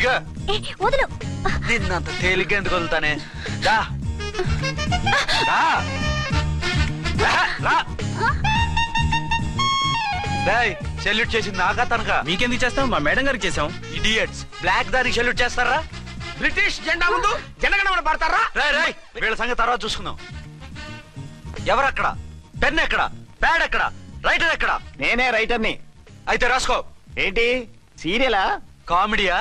దిగా. వదులు. నిన్నంత తేలిగ్గా ఎందుకు వదులుతానే? రా సెల్యూట్ చేసింది నాకా తనకా? మీకెందుకు చేస్తాం? మా మేడం గారికి చేసాం. ఇడియట్స్, బ్లాక్ దానికి సెల్యూట్ చేస్తారా? బ్రిటిష్ జెండా ముందు జనగణమన పడతారా? రాయ్ వీళ్ళ సంగతి తర్వాత చూసుకుందాం. ఎవరక్కడ? పెన్ ఎక్కడ? ప్యాడ్ ఎక్కడ? రైటర్ ఎక్కడ? నేనే రైటర్ని. అయితే రాసుకో. ఏంటి సీరియలా? కామెడీయా?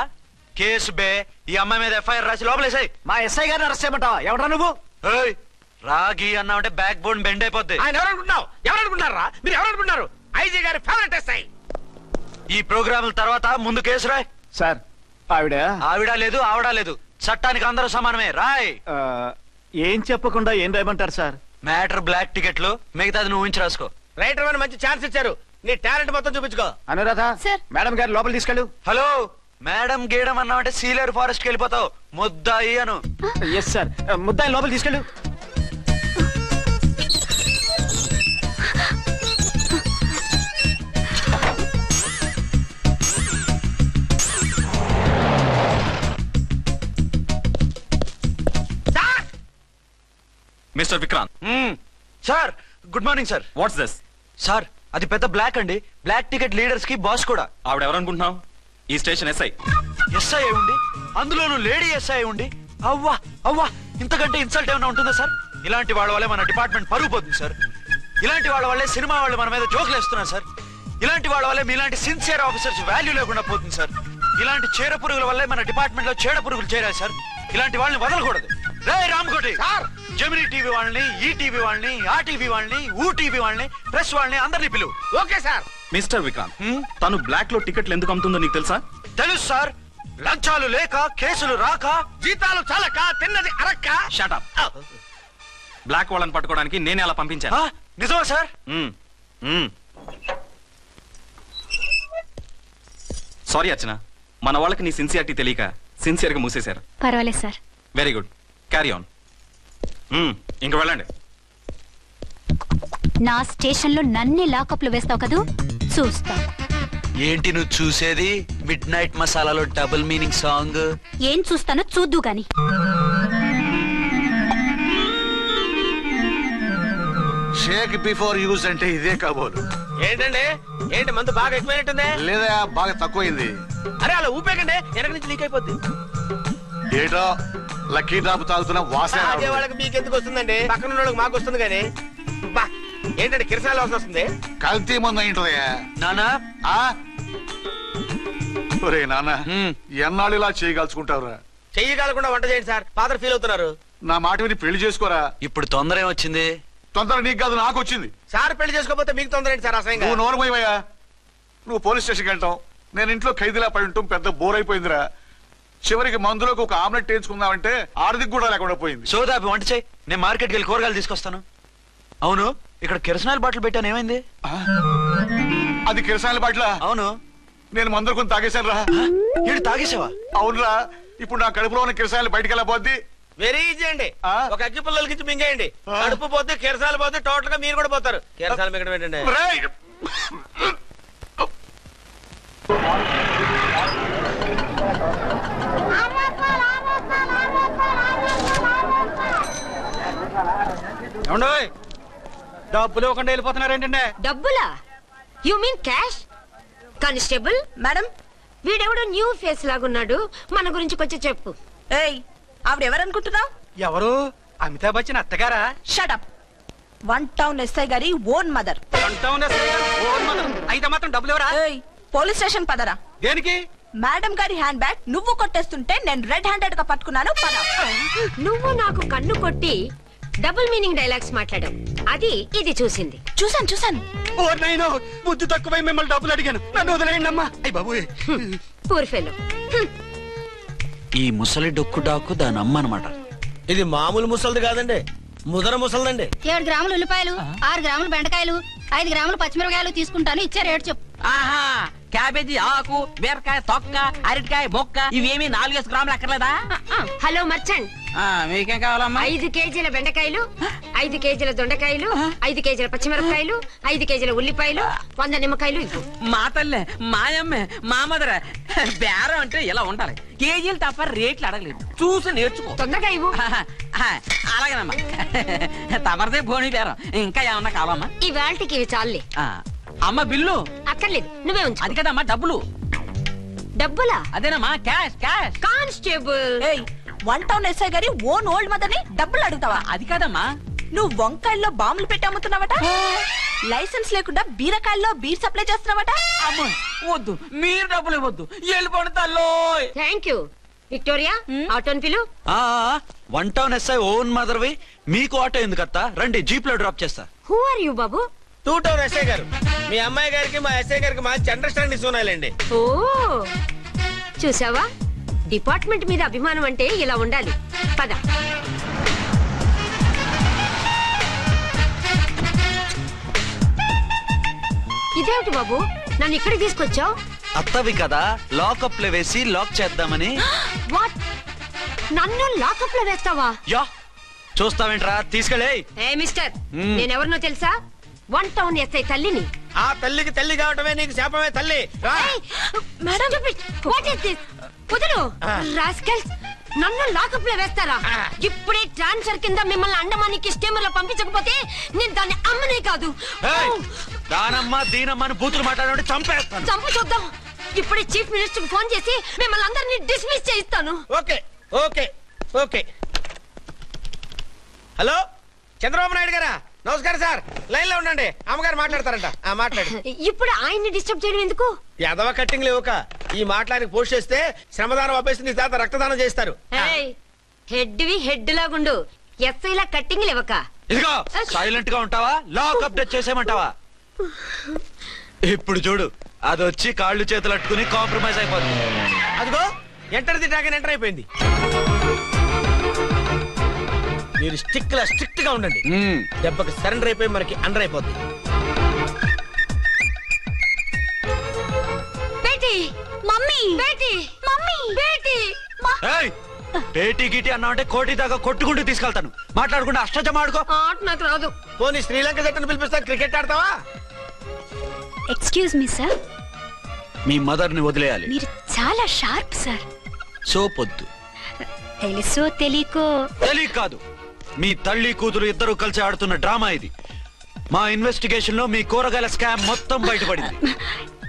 కేసు బే. ఈ అమ్మాయి మీద ఎఫ్ఐఆర్ రాసి లోపలేసాయి. మా ఎస్ఐ గారిని అరెస్ట్ చేయమంటావా? ఎవడరా నువ్వు? రాగి అన్నావంటే బ్యాక్ బోన్ బెండ్ అయిపోద్ది. ఆయన ఎవరనుకుంటున్నావు? ఎవరనుకుంటున్నారా మీరు? ఎవరనుకుంటున్నారు? ఐజీ గారి ఫేవరెట్ ఎస్ఐ. ఈ ప్రోగ్రాముల తర్వాత ముందు కేసు రాయ్. సార్ ఆవిడ లేదు ఆవిడ లేదు, చట్టానికి అందరూ సమానమే. రాయ్. ఏం చెప్పకుండా ఏం రాయమంటారు సార్? మ్యాటర్ బ్లాక్ టికెట్లు, మిగతాది నువ్వు ఊహించి రాసుకో. రైటర్ అని మంచి ఛాన్స్ ఇచ్చారు, నీ టాలెంట్ మొత్తం చూపించుకో. అనురాధ సార్, మేడం గారు లోపల తీసుకెళ్ళు. హలో, మేడం గీయడం అన్నావంటే సీలేరు ఫారెస్ట్ కి వెళ్ళిపోతావు. ముద్దాయి అను. ఎస్ సార్, ముద్దాయి లోపల తీసుకెళ్ళు. Mister Vikrant. Sir good morning sir. What's this? Sir అది పెద్ద బ్లాక్ అండి. బ్లాక్ టికెట్ లీడర్స్ కి బాస్ కూడా. ఆవిడ ఎవరనుకుంటున్నావు? ఈ స్టేషన్ ఎస్ఐ. ఎస్ఐ ఉండి, అందులోనూ లేడీ ఎస్ఐ ఉండి, అవ్వా అవ్వా, ఇంతకంటే ఇన్సల్ట్ ఏమైనా ఉంటుందా సార్? ఇలాంటి వాళ్ళ వల్లే మన డిపార్ట్మెంట్ పరుగు పోతుంది సార్. ఇలాంటి వాళ్ళ వల్లే సినిమా వాళ్ళు మన మీద జోకులు వేస్తున్నారు సార్. ఇలాంటి వాళ్ళ వల్లే మీలాంటి సిన్సియర్ ఆఫీసర్స్ వాల్యూ లేకుండా పోతుంది సార్. ఇలాంటి చీడ పురుగుల వల్లే మన డిపార్ట్మెంట్ లో చీడ పురుగులు చేరాయి సార్. ఇలాంటి వాళ్ళని వదలకూడదు. రే రామ్కోటి సార్, జెమినీ టీవీ వాళ్ళని, ఈ టీవీ వాళ్ళని, ఆ టీవీ వాళ్ళని, ఊ టీవీ వాళ్ళని, ప్రెస్ వాళ్ళని అందరినీ పిలువు. Okay sir. మిస్టర్ విక్రాంత్, తను బ్లాక్ లో టికెట్లు ఎందుకు అమ్ముతుందో నీకు తెలుసా? తెలుసు సార్. లంచాలు లేక, కేసులు రాక, జీతాలు చాలక, తిన్నది అరక్క. Shut up. బ్లాక్ వాళ్ళని పట్టుకోవడానికి నేనే అలా పంపించాను. నిజమా సార్? సారీ అర్చన, మన వాళ్ళకి నీ సిన్సియారిటీ తెలియక సిన్సియర్ గా మూసేశారు. పర్వాలేదు sir. Very good, carry on. ఇంక వెళ్ళండి. నా స్టేషన్ లో నన్నే లాకప్ లో వేస్తావు కదూ, చూస్తా. ఏంటి నువ్వు చూసేది? మిడ్ నైట్ మసాలాలో డబుల్ మీనింగ్ సాంగ్. ఏం చూస్తానో చూద్దు గాని. షేక్ బిఫోర్ యూజ్ అంటే ఇదే కాబోలు. ఏంటండి, ఏంటి మందు బాగా ఎక్కువైనట్టుంది? లేదా బాగా తక్కువైంది. అరే అలా ఊపేకండి, వెనక నుంచి లీక్ అయిపోద్ది. ఏటో లక్కీ డ్రాప్ తాగుతున్న వాసన. అదే వాళ్ళకి మీకు ఎందుకు వస్తుందండి, పక్కన వాళ్ళకి మాకు వస్తుంది కానీ. బా ఏంటంటే కిరసాల వాసన వస్తుంది. కల్తీ మందు అయింటదయ్యా. నానా ఒరే నాన్న, ఎన్నాళ్ళు ఇలా చేయగలుచుకుంటావురా? చెయ్యగలకుండా వంట చేయండి సార్, ఫాదర్ ఫీల్ అవుతున్నారు. నా మాట విని పెళ్లి చేసుకోరా. ఇప్పుడు తొందర ఏమొచ్చింది? తొందర నీకు కాదు, నాకు వచ్చింది. సార్ పెళ్లి చేసుకోకపోతే మీకు తొందర ఏంటి సార్? అసహ్యంగా. నువ్వు నోరుమోయవయ్యా. నువ్వు పోలీస్ స్టేషన్కి వెళ్తాం, నేను ఇంట్లో ఖైదీలా పడి ఉంటాం. పెద్ద బోర్ అయిపోయిందిరా. చివరికి మందులోకి ఒక ఆమ్లెట్ వేయించుకుందామంటే ఆర్థిక కూడా లేకుండా పోయింది. సోదాపి వంట చేయి, నేను మార్కెట్కి వెళ్ళి కూరగాయలు తీసుకొస్తాను. అవును, ఇక్కడ కిరసనాయిల్ బాటిల్ పెట్టాను, ఏమైంది? అది కిరసాయిల్ బాటిల్? అవును. నేను మందులు కొని తాగేశాను రా. ఏడు తాగేసావా? అవునురా. ఇప్పుడు నా కడుపులో ఉన్న కిరసాయిల్ బయటకు వెళ్ళబోద్ది. వెరీ ఈజీ అండి. ఒక అగ్గి పుల్లలకి ఇచ్చి మింగేయండి, కడుపు పోతే కిరసాలు పోతే టోటల్ గా మీరు కూడా పోతారు. కిరసాలు మింగడం ఏంటండి? డబ్బులు ఇవ్వకుండా వెళ్ళిపోతున్నారు ఏంటంటే? డబ్బులా? You mean cash? Constable madam, వీడెవడో న్యూ ఫేస్ లాగున్నాడు, మన గురించి కొంచెం చెప్పు. ఏయ్, ఆవిడెవరనుకుంటున్నావు? ఎవరు? అమితాబ్ బచ్చన్ అత్తగారా? షటప్. 1 టౌన్ ఎస్ఐ గారి ఓన్ మదర్. 1 టౌన్ ఎస్ఐ గారి ఓన్ మదర్ అయితే మాత్రం డబ్బులు ఎవరా? ఏయ్, పోలీస్ స్టేషన్ పదరా. దేనికి? మేడం గారి హ్యాండ్ బ్యాగ్ నువ్వు కొట్టేస్తుంటే నేను రెడ్ హ్యాండెడ్ గా పట్టుకున్నాను. పద. నువ్వు నాకు కన్ను కొట్టి డబుల్ మీనింగ్ డైలాగ్స్ మాట్లాడావు, అది ఇది చూసింది. చూసాను. ఓ నైనో, బుద్ధి తక్కువై మిమ్మల్ని డబ్బులు అడిగాను, నన్ను వదిలేయండి అమ్మా. అయ్య బాబు, పూర్ ఫెలో. ఈ ముసలి డొక్కు డాకు దాని అమ్మ అనమాట. ఇది మామూలు ముసలిది కాదండి, ముదర ముసలిదండి. 7 గ్రాములు ఉల్లిపాయలు, 6 గ్రాములు బెండకాయలు, 5 గ్రాములు పచ్చిమిరపకాయలు తీసుకుంటాను. ఇచ్చే రేటు చెప్పు. ఆహా, క్యాబేజీ ఆకు, బీరకాయ తొక్క, అరటికాయ బొక్క, ఇవేమి 4 గ్రాములు అక్కర్లేదా? హలో మర్చండ్, మీకేం కావాలమ్మా? 5 కేజీల బెండకాయలు, 5 కేజీల దొండకాయలు, 5 కేజీల పచ్చిమిరపకాయలు, 5 కేజీల ఉల్లిపాయలు, 100 నిమ్మకాయలు ఇవ్వు. మా తల్లే, మాయమ్మే, మా మదర బేరం అంటే ఇలా ఉండాలి. కేజీలు తప్ప రేట్లు అడగలేదు. చూసి నేర్చుకో. తొందరగా ఇవ్వు. అలాగేనమ్మా. తమరిదే భోని బేరం. ఇంకా ఏమన్నా కావాలమ్మా? ఈ వేల్టికి ఇవి చాలులే. అమ్మ బిల్లు అక్కర్లేదు, నువ్వే ఉంచు. అది కదమ్మా డబ్బులు. డబ్బులా? అదేనమ్మా cash cash. Constable. 1 town SI గారి ఓన్ ఓల్డ్ మదర్ ని డబ్బులు అడుగుతావా? అది కాదమ్మా. నువ్వు వంకాయల్లో బాంబులు పెట్టి అమ్ముతున్నావట, లైసెన్స్ లేకుండా బీరకాయల్లో బీర్ సప్లై చేస్తున్నావట. అమ్మో వద్దు, మీరు డబ్బులు ఇవ్వద్దు, వెళ్ళిపోండి తల్లో. Thank you. విక్టోరియా, ఆటోన్ పిలు. 1 టౌన్ ఎస్ఐ ఓన్ మదర్వి, మీకు ఆటో ఎందుకత్తా? రండి, జీప్ లో డ్రాప్ చేస్తా. హూ ఆర్ యూ బాబు? 2 టౌన్ ఎస్ఐ గారు. మీ అమ్మాయి గారికి మా ఎస్ఐ గారికి మంచి అండర్స్టాండింగ్ ఉన్నాయండి. ఓ చూసావా, డిపార్ట్మెంట్ మీద అభిమానం అంటే ఇలా ఉండాలి. పద. ఇదేమిటి బాబు, నన్ను ఇక్కడికి తీసుకొచ్చావు? అత్తవి కదా, లాకప్ లో వేసి లాక్ చేద్దామని. వాట్, నన్ను లాకప్ లో వేస్తావా? యా, చూస్తావేంట్రా, తీసుకెళ్ళే. ఏ మిస్టర్, నేనెవరినో తెలుసా? 1 టౌన్ ఎస్ఐ తల్లిని. ఆ తల్లికి తల్లి కావటమే నీకు శాపమే తల్లి. కుదరు రాస్కల్స్, నన్ను లాకప్ లో వేస్తారా? ఇప్పుడే ట్రాన్స్ఫర్ కింద మిమ్మల్ని అండమానికి స్టీమర్ లో పంపించకపోతే నేను దాన్ని అమ్మనే కాదు. దానమ్మ దీనమ్మ అని బూతులు మాట్లాడే చంపేస్తాను. చంపు చూద్దాం. ఇప్పుడే చీఫ్ మినిస్టర్ కి ఫోన్ చేసి మిమ్మల్ని అందరినీ డిస్మిస్ చేయిస్తాను. Okay okay okay. Hello, Chandrababu Naidu గారా? నమస్కారం సార్, లైన్ లో ఉండండి, అమ్మగారు మాట్లాడతారంట. మాట్లాడు. ఇప్పుడు ఆయన్ని డిస్టర్బ్ చేయడం ఎందుకు? ఎదవ కట్టింగ్ లేవుక ఈ మాట్లాడికి పోస్ట్ చేస్తే శ్రమదానం అభ్యసి నీ తాత రక్తదానం చేస్తారు. హెడ్ వి హెడ్ లాగుండు, ఎస్ఐ లా కట్టింగ్ లేవక. ఇదిగో సైలెంట్ గా ఉంటావా, లాక్ అప్డేట్ చేసేయమంటావా? ఇప్పుడు చూడు, అది వచ్చి కాళ్ళు చేతులు అట్టుకుని కాంప్రమైజ్ అయిపోతుంది. అదిగో ఎంటర్ ది డ్రాగన్ ఎంటర్ అయిపోయింది. మీరు స్ట్రిక్ట్ గా ఉండండి, దెబ్బకి సరెండర్ అయిపోయి మనకి అండర్ అయిపోద్ది. బేటీ, మమ్మీ, బేటీ, మమ్మీ, బేటీ. పేటీ గిటి అన్నావంటే కోటి దాకా కొట్టుకుంటూ తీసుకెళ్తాను. మాట్లాడకుండా అష్టజమ ఆడుకో. ఆట నాకు రాదు. పోనీ శ్రీలంక జట్టును పిలిపిస్తా, క్రికెట్ ఆడతావా? ఎక్స్క్యూజ్ మీ సార్, మీ మదర్ ని వదిలేయాలి. మీరు చాలా షార్ప్ సార్. సోపొద్దు. తెలుసో తెలియకో. తెలియ కాదు, మీ తల్లి కూతురు ఇద్దరు కలిసి ఆడుతున్న డ్రామా ఇది. మా ఇన్వెస్టిగేషన్ లో మీ కూరగాయల స్కామ్ మొత్తం బయటపడింది.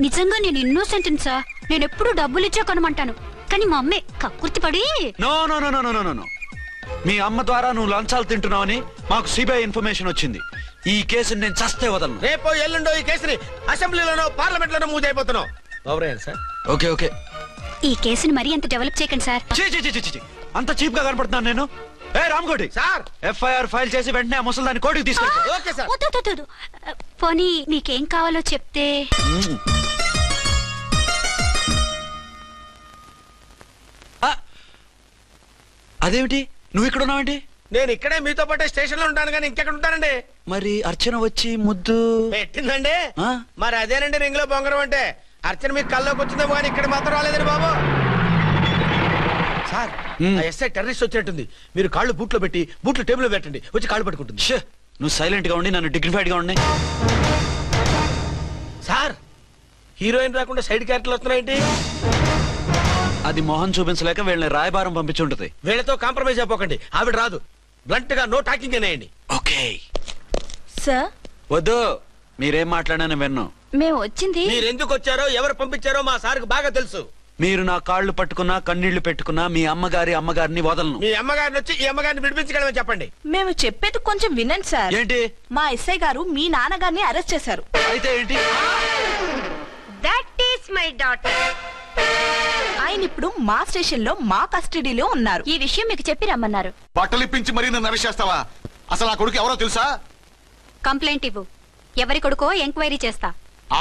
నిజంగా నేను ఇన్నోసెంట్ సార్. నేను ఎప్పుడు డబ్బులు ఇచ్చా కొనమంటాను, కానీ మా అమ్మే కక్కుర్తి పడి. No no no no no no. మీ అమ్మ ద్వారా నువ్వు లంచాలు తింటున్నావని మాకు సిబిఐ ఇన్ఫర్మేషన్ వచ్చింది. ఈ కేసుని నేను చస్తే వదలను. రేపో ఎల్లుండో ఈ కేసుని అసెంబ్లీలోనో పార్లమెంట్ లోనో మూవ్ అయిపోతున్నావు. Sir okay okay. ఈ కేసుని మరీ అంత డెవలప్ చేయకండి సార్. అంత చీప్ గా కనపడుతున్నాను నేను? ఏ రామ్కోటి సార్, ఎఫ్ఐఆర్ ఫైల్ చేసి వెంటనే ఆ ముసలిదాన్ని కోర్టుకి తీసుకెళ్ళి. Okay sir. వద్దు. పోనీ మీకేం కావాలో చెప్తే. అదేమిటి, నువ్వు ఇక్కడ ఉన్నావేంటి? నేను ఇక్కడే మీతో పాటే స్టేషన్ లో ఉంటాను, కానీ ఇంకెక్కడ ఉంటానండి? మరి అర్చన వచ్చి ముద్దు పెట్టిందండి. ఆ? మరి అదేనండి రింగ్ లో బొంగరం అంటే. అర్చన మీకు కల్లోకి వచ్చిందేమో కానీ ఇక్కడ మాత్రం రాలేదండి బాబు. సార్, ఎస్ఐ టెర్రరిస్ట్ వచ్చినట్టుంది. మీరు కాళ్ళు బూట్లో పెట్టి బూట్లు టేబుల్ లో పెట్టండి, వచ్చి కాళ్ళు పట్టుకుంటుంది. నువ్వు సైలెంట్ గా ఉండి నన్ను డిగ్నిఫైడ్ గా ఉండి. సార్, హీరోయిన్ రాకుండా సైడ్ క్యారెక్టర్లు వస్తున్నాయేంటి? అది మొహం చూపించలేక వీళ్ళని రాయబారం పంపించుంటది. వీళ్ళతో కాంప్రమైజ్ అయిపోకండి, ఆవిడ రాదు. బ్లంట్ గా నో టాకింగ్ అనేయండి. ఓకే సార్, వద్దు, మీరేం మాట్లాడానని విన్నాం. మేము వచ్చింది. మీరు ఎందుకు వచ్చారో ఎవరు పంపించారో మా సార్కి బాగా తెలుసు. మీరు నా కాళ్ళు పట్టుకున్నా కన్నీళ్లు పెట్టుకున్నా మీ అమ్మగారిని వదలను. మీ అమ్మగారిని వచ్చి ఈ అమ్మగారిని విడిపించగలమని చెప్పండి. మేము చెప్పేది కొంచెం వినండి సార్. ఏంటి? మా ఎస్ఐ గారు మీ నాన్నగారిని అరెస్ట్ చేశారు. అయితే ఏంటి? That is my daughter. ఆయన ఇప్పుడు మా స్టేషన్ లో మా కస్టడీలో ఉన్నారు. ఈ విషయం మీకు చెప్పి రమ్మన్నారు. బట్టలు ఇప్పించి మరీ నన్ను అరెస్ట్ చేస్తావా? అసలు ఆ కొడుకు ఎవరో తెలుసా? కంప్లైంట్ ఇవ్వు, ఎవరి కొడుకో ఎంక్వైరీ చేస్తా.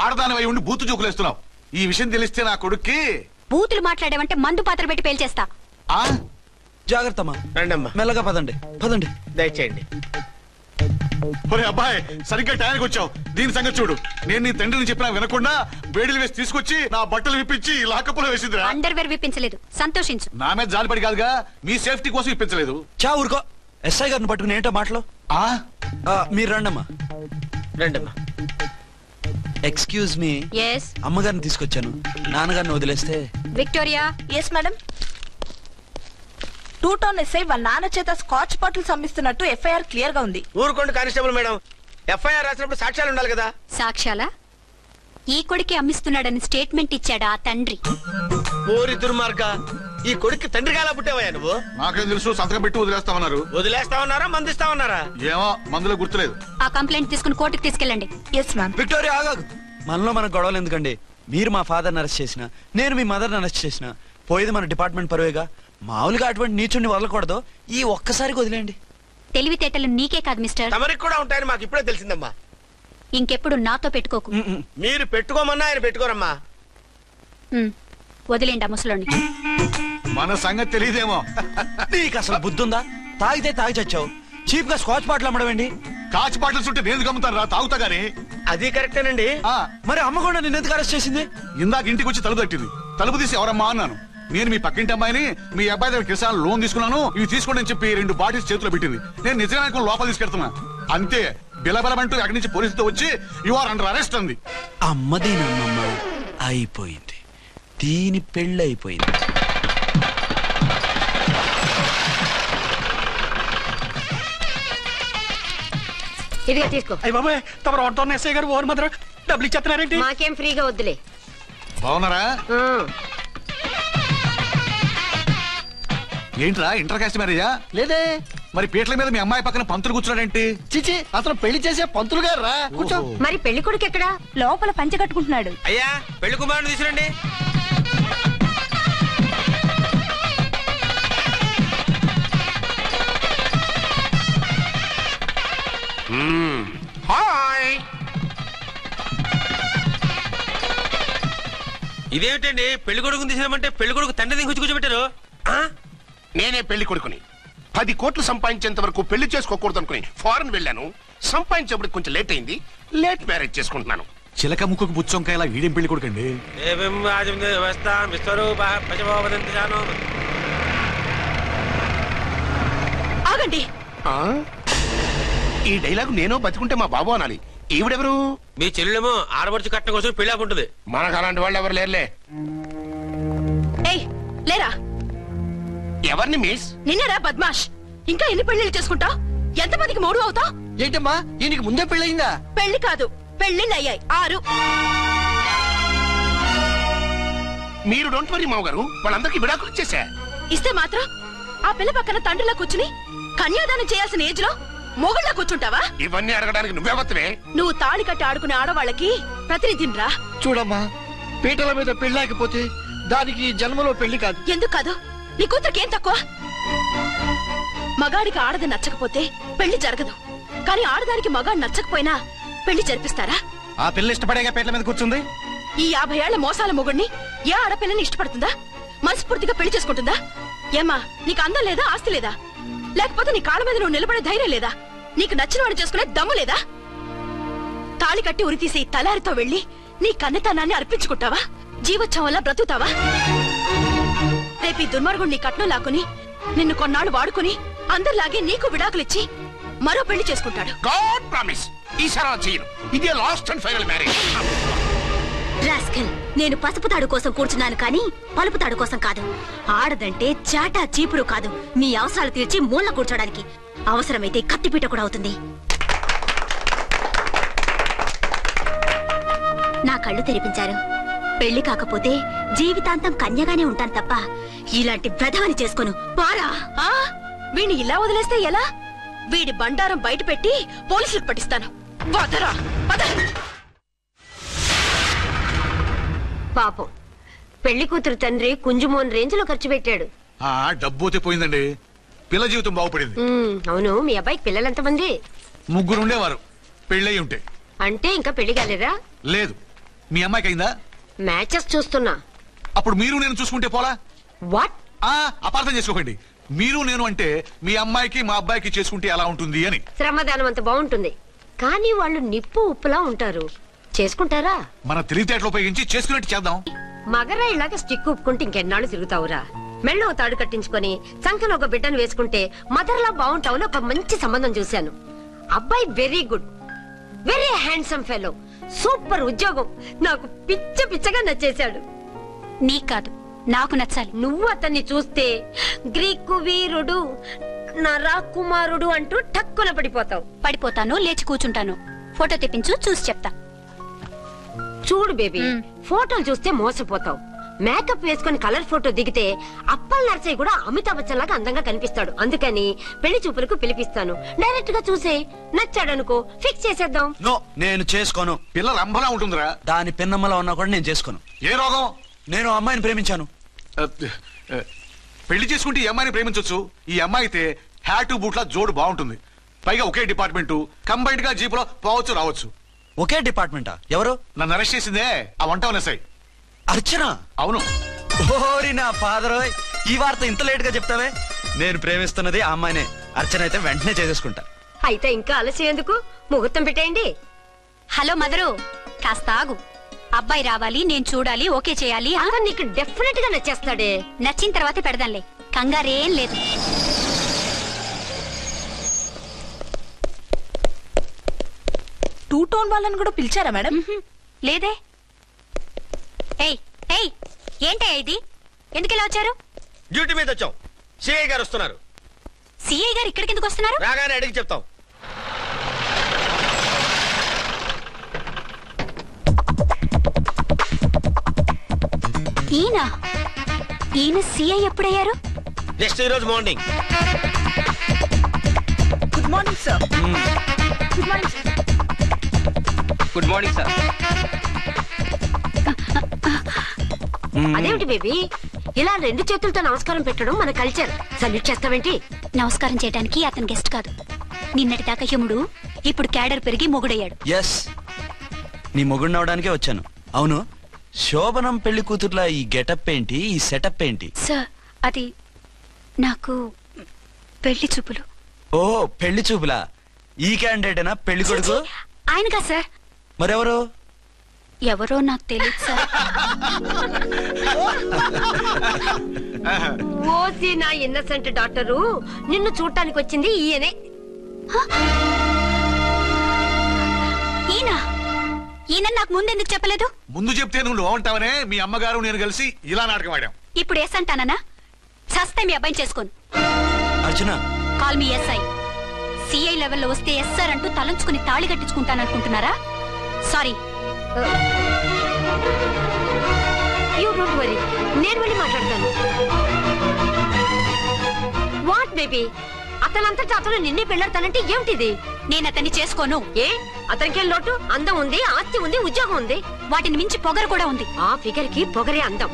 ఆడదానివై ఉండి బూతు చూకులేస్తున్నావు. ఈ విషయం తెలిస్తే నా కొడుక్కి. బూతులు మాట్లాడేవంటే మందు పాత్ర పెట్టి పేల్చేస్తా. జాగ్రత్తమ్మా, రండమ్మా, మెల్లగా పదండి. దయచేయండి. ఒరే అబ్బాయి, సరిగ్గా టైంకి వచ్చావు. దీని సంగతి చూడు. నేను నీ తండ్రిని చెప్పినా వినకుండా వేడిలు వేసి తీసుకొచ్చి నా బట్టలు విప్పించి లాకప్పులో వేసిందిరా. అండర్వేర్ విప్పించలేదు, సంతోషించు. నా మీద జాలిపడి కాదుగా, మీ సేఫ్టీ కోసం ఇప్పించలేదు. చా ఊరుకో. ఎస్ఐ గారిని పట్టుకుని ఏంటో మాటలు. మీరు రండమ్మా. రండమ్మా. Excuse me. ఎస్ అమ్మగారిని తీసుకొచ్చాను. నాన్నగారిని వదిలేస్తే. Victoria. Yes madam. 2 town S I వాళ్ళ నాన్న చేత స్కాచ్ బాటిల్స్ అమ్మిస్తున్నట్టు ఎఫ్ఐఆర్ క్లియర్ గా ఉంది. ఊరుకోండి కానిస్టేబుల్ మేడం. ఎఫ్ఐఆర్ రాసినప్పుడు సాక్ష్యాలు ఉండాలి కదా. సాక్ష్యాలా? ఈ కొడుకే అమ్మిస్తున్నాడని స్టేట్మెంట్ ఇచ్చాడా ఆ తండ్రి? ఓరి దుర్మార్గ, ఈ కొడుక్కి తండ్రి గాలా పుట్టావయ్యా నువ్వు? నాకేం తెలుసు, సంతకం పెట్టి వదిలేస్తామన్నారు. వదిలేస్తామన్నారా మందిస్తామన్నారా? ఏమో, మందులో గుర్తులేదు. ఆ కంప్లైంట్ తీసుకుని కోర్టుకు తీసుకెళ్ళండి. Yes ma'am. విక్టోరియా ఆగాగు. మనలో మన గొడవలు ఎందుకండి? మీరు మా ఫాదర్ని అరెస్ట్ చేసిన, నేను మీ మదర్ని అరెస్ట్ చేసిన, పోయేది మన డిపార్ట్మెంట్ పరువేగా. మామూలుగా అటువంటి నీచుని వదలకూడదు. ఈ ఒక్కసారికి వదిలేండి. తెలివితేటలు నీకే కాదు మిస్టర్, తమరికి కూడా ఉంటాయని మాకు ఇప్పుడే తెలిసిందమ్మా. ఇంకెప్పుడు నాతో పెట్టుకోకు. మీరు పెట్టుకోమన్నా ఆయన పెట్టుకోరమ్మా. వదిలేండి ఆ ముసలోని. మన సంగతి తెలియదేమో. నీకు అసలు బుద్ధుందా? తాగితే తాగి చచ్చావు. చీప్ గా స్కాచ్ బాటిల్ అమ్మడమేంటి? కాచి బాటిల్స్ ఉంటే నేను గమ్ముతాను రా, తాగుతా గానీ. అది కరెక్టేనండి. మరి అమ్మ కూడా నిన్ను ఎందుకు అరెస్ట్ చేసింది? ఇందాక ఇంటికి వచ్చి తలుపు తట్టింది. తలుపు తీసి ఎవరమ్మా అన్నాను. నేను మీ పక్కింటి అమ్మాయిని, మీ అబ్బాయి దగ్గర కిసాన్ లోన్ తీసుకున్నాను, ఇవి తీసుకోండి అని చెప్పి 2 బాటిల్స్ చేతిలో పెట్టింది. నేను నిజంగా లోపల తీసుకెళ్తున్నా. అంతే, బిలబలమంటూ అక్కడి నుంచి పోలీసుతో వచ్చి యు ఆర్ అండర్ అరెస్ట్ అంది. అమ్మదీనమ్మమ్మ అయిపోయింది. దీని పెళ్ళి అయిపోయింది. ఇదిగా తీసుకో. అయ్య బాబాయ్, తమరు 1 టౌన్ ఎస్ఐ గారు ఓవర్ మాత్రం డబ్బులు ఇచ్చేస్తున్నారేంటి? మాకేం ఫ్రీగా వద్దులే. బాగున్నారా? ఏంట్రా, ఇంటర్ కాస్ట్ మ్యారేజా? లేదే. మరి పీటల మీద మీ అమ్మాయి పక్కన పంతులు కూర్చున్నాడేంటి? చిచి, అతను పెళ్లి చేసే పంతులు గారు రా. కూర్చో. మరి పెళ్లి కొడుకు ఎక్కడా? లోపల పంచె కట్టుకుంటున్నాడు. అయ్యా, పెళ్లి కుమారుని తీసుకురండి. హాయ్. ఇదేమిటండి, పెళ్లి కొడుకుని తీసినామంటే పెళ్లి కొడుకు తండ్రి దించి కూర్చోబెట్టారు. నేనే పెళ్లి కొడుకుని. 10 కోట్లు సంపాదించేంత వరకు పెళ్లి చేసుకోకూడదు అనుకుని ఫారెన్ వెళ్ళాను. సంపాదించేప్పుడు కొంచెం లేట్ అయింది. లేట్ మ్యారేజ్ చేసుకుంటున్నాను. చిలక ముక్కుకు బుచ్చొంకాయలా వీడేం పెళ్లి కొడుకండి? ఆగండి. ఈ డైలాగ్ నేను బతికుంటే మా బాబు అనాలి. ఈవిడెవరు? మీ చెల్లెమో ఆడబడుచు కట్ట కోసం పెళ్లి ఆకుంటుంది. మనకు అలాంటి వాళ్ళు ఎవరు లేరులే. ఏయ్, లేరా. ఎవరిని మిస్? నిన్నరా బద్మాష్. ఇంకా ఎన్ని పెళ్లిళ్ళు చేసుకుంటావు? ఎంతమందికి మూడు అవుతావు? ఏంటమ్మా, ఈయనకి ముందే పెళ్ళయిందా? పెళ్లి కాదు, పెళ్లిళ్ళు అయ్యాయి 6. మీరు డోంట్ వరీ మామగారు, వాళ్ళందరికీ విడాకులు ఇచ్చేసా. ఇస్తే మాత్రం ఆ పిల్ల పక్కన తండ్రిలా కూర్చుని కన్యాదానం చేయాల్సిన ఏజ్ లో మొగుళ్ళ కూర్చుంటావా? ఇవన్నీ అడగడానికి నువ్వెవత్తవే? నువ్వు తాళి కట్టి ఆడుకునే ఆడవాళ్ళకి ప్రతినిధిరా. చూడమ్మా, పీటల మీద పెళ్ళాకపోతే దానికి జన్మలో పెళ్లి కాదు. ఎందుకు కాదు? నీ కూతురికేం తక్కువ? మగాడికి ఆడది నచ్చకపోతే పెళ్లి జరగదు. కానీ ఆడదానికి మగాడు నచ్చకపోయినా పెళ్లి జరిపిస్తారా? ఆ పిల్ల ఇష్టపడేగా పీటల మీద కూర్చుంది. ఈ 50 ఏళ్ల మోసాల మొగుడిని ఏ ఆడపిల్లని ఇష్టపడుతుందా? మనస్ఫూర్తిగా పెళ్లి చేసుకుంటుందా? ఏమ్మా, నీకు అందం లేదా, ఆస్తి లేదా? లేకపోతే నీ కాళ్ళ మీద నువ్వు నిలబడే ధైర్యం లేదా? నీకు నచ్చిన వాడిని చేసుకునే దమ్ము లేదా? తాళి కట్టి ఉరితీసే తలారితో వెళ్లి నీ కన్నెతనాన్ని అర్పించుకుంటావా? జీవోత్సవం వల్ల బ్రతుకుతావా? రేపు ఈ దుర్మార్గుడు నీ కట్నం లాక్కుని నిన్ను కొన్నాళ్ళు వాడుకుని అందరిలాగే నీకు విడాకులిచ్చి మరో పెళ్లి చేసుకుంటాడు. గాడ్ ప్రామిస్, ఈసారి చేయను. ఇదే last and final marriage. Rascal, నేను పసుపు తాడు కోసం కూర్చున్నాను కానీ పలుపు తాడు కోసం కాదు. ఆడదంటే చాటా చీపురు కాదు, మీ అవసరాలు తీర్చి మూల కూర్చోడానికి. అవసరమైతే కత్తిపీట కూడా అవుతుంది. నా కళ్ళు తెరిపించారు. పెళ్లి కాకపోతే జీవితాంతం కన్యగానే ఉంటాను తప్ప ఇలాంటి బ్రధవని చేసుకోను. పారా. వీడిని ఇలా వదిలేస్తే ఎలా? వీడి బండారం బయట పెట్టి పోలీసులకు పట్టిస్తాను. వదరా, వద. పాపం, పెళ్లి కూతురు తండ్రి కుంజుమోన్ రేంజ్ లో ఖర్చు పెట్టాడు. డబ్బు పోయిందండి. పిల్ల జీవితం బాగుపడింది. అవును, మీ అబ్బాయికి పిల్లలెంతమంది? 3 ఉండేవారు. పెళ్ళయి ఉంటే. అంటే ఇంకా పెళ్లి కాలేదా? లేదు. మీ అమ్మాయికి అయిందా? మ్యాచెస్ చూస్తున్నా. అప్పుడు మీరు నేను చూసుకుంటే పోలా? వాట్? అపార్థం చేసుకోకండి. మీరు నేను అంటే మీ అమ్మాయికి మా అబ్బాయికి చేసుకుంటే ఎలా ఉంటుంది అని. శ్రమదానం అంత బాగుంటుంది, కానీ వాళ్ళు నిప్పు ఉప్పులా ఉంటారు. చేసుకుంటారా? మన తెలివితేటలు ఉపయోగించి చేసుకున్నట్టు చేద్దాం. మగరాయిలాగా స్టిక్ ఉప్పుకుంటే ఇంకెన్నాళ్ళు తిరుగుతావురా? మెళ్ళో తాడు కట్టించుకొని సంఖ్యలో ఒక బిడ్డను వేసుకుంటే మదర్లా బాగుంటావుని ఒక మంచి సంబంధం చూశాను. అబ్బాయి very good, very handsome fellow, super ఉద్యోగం. నాకు పిచ్చగా నచ్చేశాడు. నీకు కాదు, నాకు నచ్చాలి. నువ్వు అతన్ని చూస్తే గ్రీకు వీరుడు, నా రాకుమారుడు అంటూ టక్కున పడిపోతావు. పడిపోతాను, లేచి కూర్చుంటాను. ఫోటో తెప్పించు, చూసి చెప్తా. చూడు బేబీ, ఫోటోలు చూస్తే మోసపోతావు. మేకప్ వేసుకుని కలర్ ఫోటో దిగితే అప్పల్ నర్సయ్య కూడా అమితాబ్ బచ్చన్ లాగా అందంగా కనిపిస్తాడు. అందుకని పెళ్లి చూపులకు పిలిపిస్తాను. డైరెక్ట్ గా చూసే నచ్చాడనుకో, ఫిక్స్ చేసేద్దాం. నో, నేను చేసుకోను. పిల్ల రంభలా ఉంటుందిరా. దాని పిన్నమ్మలా ఉన్నా కూడా నేను చేసుకోను. ఏ రోగం? నేను అమ్మాయిని ప్రేమించాను. పెళ్లి చేసుకుంటే ఈ అమ్మాయిని ప్రేమించొచ్చు. ఈ అమ్మాయి అయితే హ్యాటు బూట్ల జోడు బాగుంటుంది. పైగా ఒకే డిపార్ట్మెంట్, కంబైన్డ్ గా జీపులో పోవచ్చు రావచ్చు. ఒకే డిపార్ట్మెంటా? ఎవరు? నన్ను అరెస్ట్ చేసిందే ఆ వంట నెసై. అర్చన? అవును. ఓరి నా ఫాదర్, ఈ వార్త ఇంత లేట్ గా చెప్తావే. నేను ప్రేమిస్తున్నది ఆ అమ్మాయినే. అర్చన అయితే వెంటనే చేసేసుకుంటా. అయితే ఇంకా ఆలస్యం ఎందుకు, ముహూర్తం పెట్టేయండి. హలో మదరు, కాస్త ఆగు. అబ్బాయి రావాలి, నేను చూడాలి, ఓకే చేయాలి. అతను నీకు డెఫినెట్ గా నచ్చేస్తాడే. నచ్చిన తర్వాత పెడదాంలే, కంగారేం లేదు. టూ టోన్ వాళ్ళని కూడా పిలిచారా మేడం? లేదే. ఏయ్ ఏయ్, ఏంటయ్యా ఇది? ఎందుకు ఇలా వచ్చారు? డ్యూటీ మీద వచ్చాం. సిఐ గారు వస్తున్నారు. సిఐ గారు ఇక్కడికి ఎందుకు వస్తున్నారు? రాగానే అడిగి చెప్తాం. ఈయన సిఐ ఎప్పుడయ్యారు? జస్ట్ ఈ రోజు morning. Good morning sir. Good morning sir. Good morning sir. అదేమిటి బేబీ, ఇలా రెండు చేతులతో నమస్కారం పెట్టడం మన కల్చర్. సల్యూట్ చేస్తావేంటి? నమస్కారం చేయడానికి అతను గెస్ట్ కాదు. నిన్నటి దాకా యముడు, ఇప్పుడు క్యాడర్ పెరిగి మొగుడయ్యాడు. ఎస్, నీ మొగుడిని అవడానికే వచ్చాను. అవును, శోభనం పెళ్లి కూతుర్లా ఈ గెటప్ ఏంటి, ఈ సెటప్ ఏంటి? సార్, అది నాకు పెళ్లి చూపులు. ఓ, పెళ్లి చూపులా? ఈ క్యాండిడేటేనా పెళ్లి కొడుకు? ఆయనగా సార్. మరెవరు? ఎవరో నాకు తెలియదు సార్. ఓసి నా ఇన్నసెంట్ డాక్టరు, నిన్ను చూడటానికి వచ్చింది ఈయనే. ఈయన నాకు ముందెందుకు చెప్పలేదు? ముందు చెప్తే నువ్వు బాగుంటావనే మీ అమ్మగారు నేను కలిసి ఇలా నాటకం ఆడాం. ఇప్పుడు ఎస్ అంటానా? చస్తే మీ అబ్బాయిని చేసుకోను. అర్చన, కాల్ మీ ఎస్ఐ. సిఐ లెవెల్లో వస్తే ఎస్ఆర్ అంటూ తలంచుకుని తాళి కట్టించుకుంటాననుకుంటున్నారా? సారీ. యూ డోంట్ వరీ, నేను వెళ్ళి మాట్లాడతాను. వాట్ బేబీ, అతనంతటా అతను నిన్నే పెళ్ళాడతానంటే ఏమిటిది? నేను అతన్ని చేసుకోను. ఏ, అతనికేం లోటు? అందం ఉంది, ఆస్తి ఉంది, ఉద్యోగం ఉంది. వాటిని మించి పొగరు కూడా ఉంది. ఆ ఫిగర్ కి పొగరే అందం.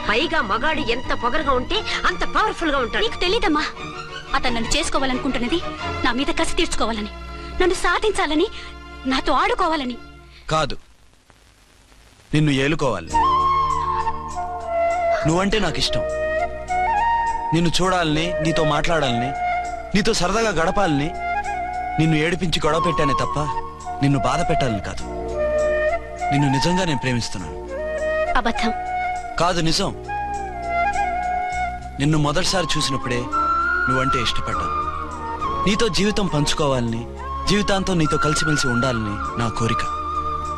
పైగా మగాడు ఎంత పొగరుగా ఉంటే అంత పవర్ఫుల్ గా ఉంటాడు. నీకు తెలీదమ్మా, అతను నన్ను చేసుకోవాలనుకుంటున్నది నా మీద కసి తీర్చుకోవాలని, నన్ను సాధించాలని, నాతో ఆడుకోవాలని కాదు, నిన్ను ఏలుకోవాలి. నువ్వంటే నాకు ఇష్టం. నిన్ను చూడాలని, నీతో మాట్లాడాలని, నీతో సరదాగా గడపాలని, నిన్ను ఏడిపించి గొడవ పెట్టానే తప్ప నిన్ను బాధ పెట్టాలని కాదు. నిన్ను నిజంగా నేను ప్రేమిస్తున్నాను. అబద్ధం కాదు, నిజం. నిన్ను మొదటిసారి చూసినప్పుడే నువ్వంటే ఇష్టపడ్డాను. నీతో జీవితం పంచుకోవాలని, జీవితాంతం నీతో కలిసిమెలిసి ఉండాలని నా కోరిక.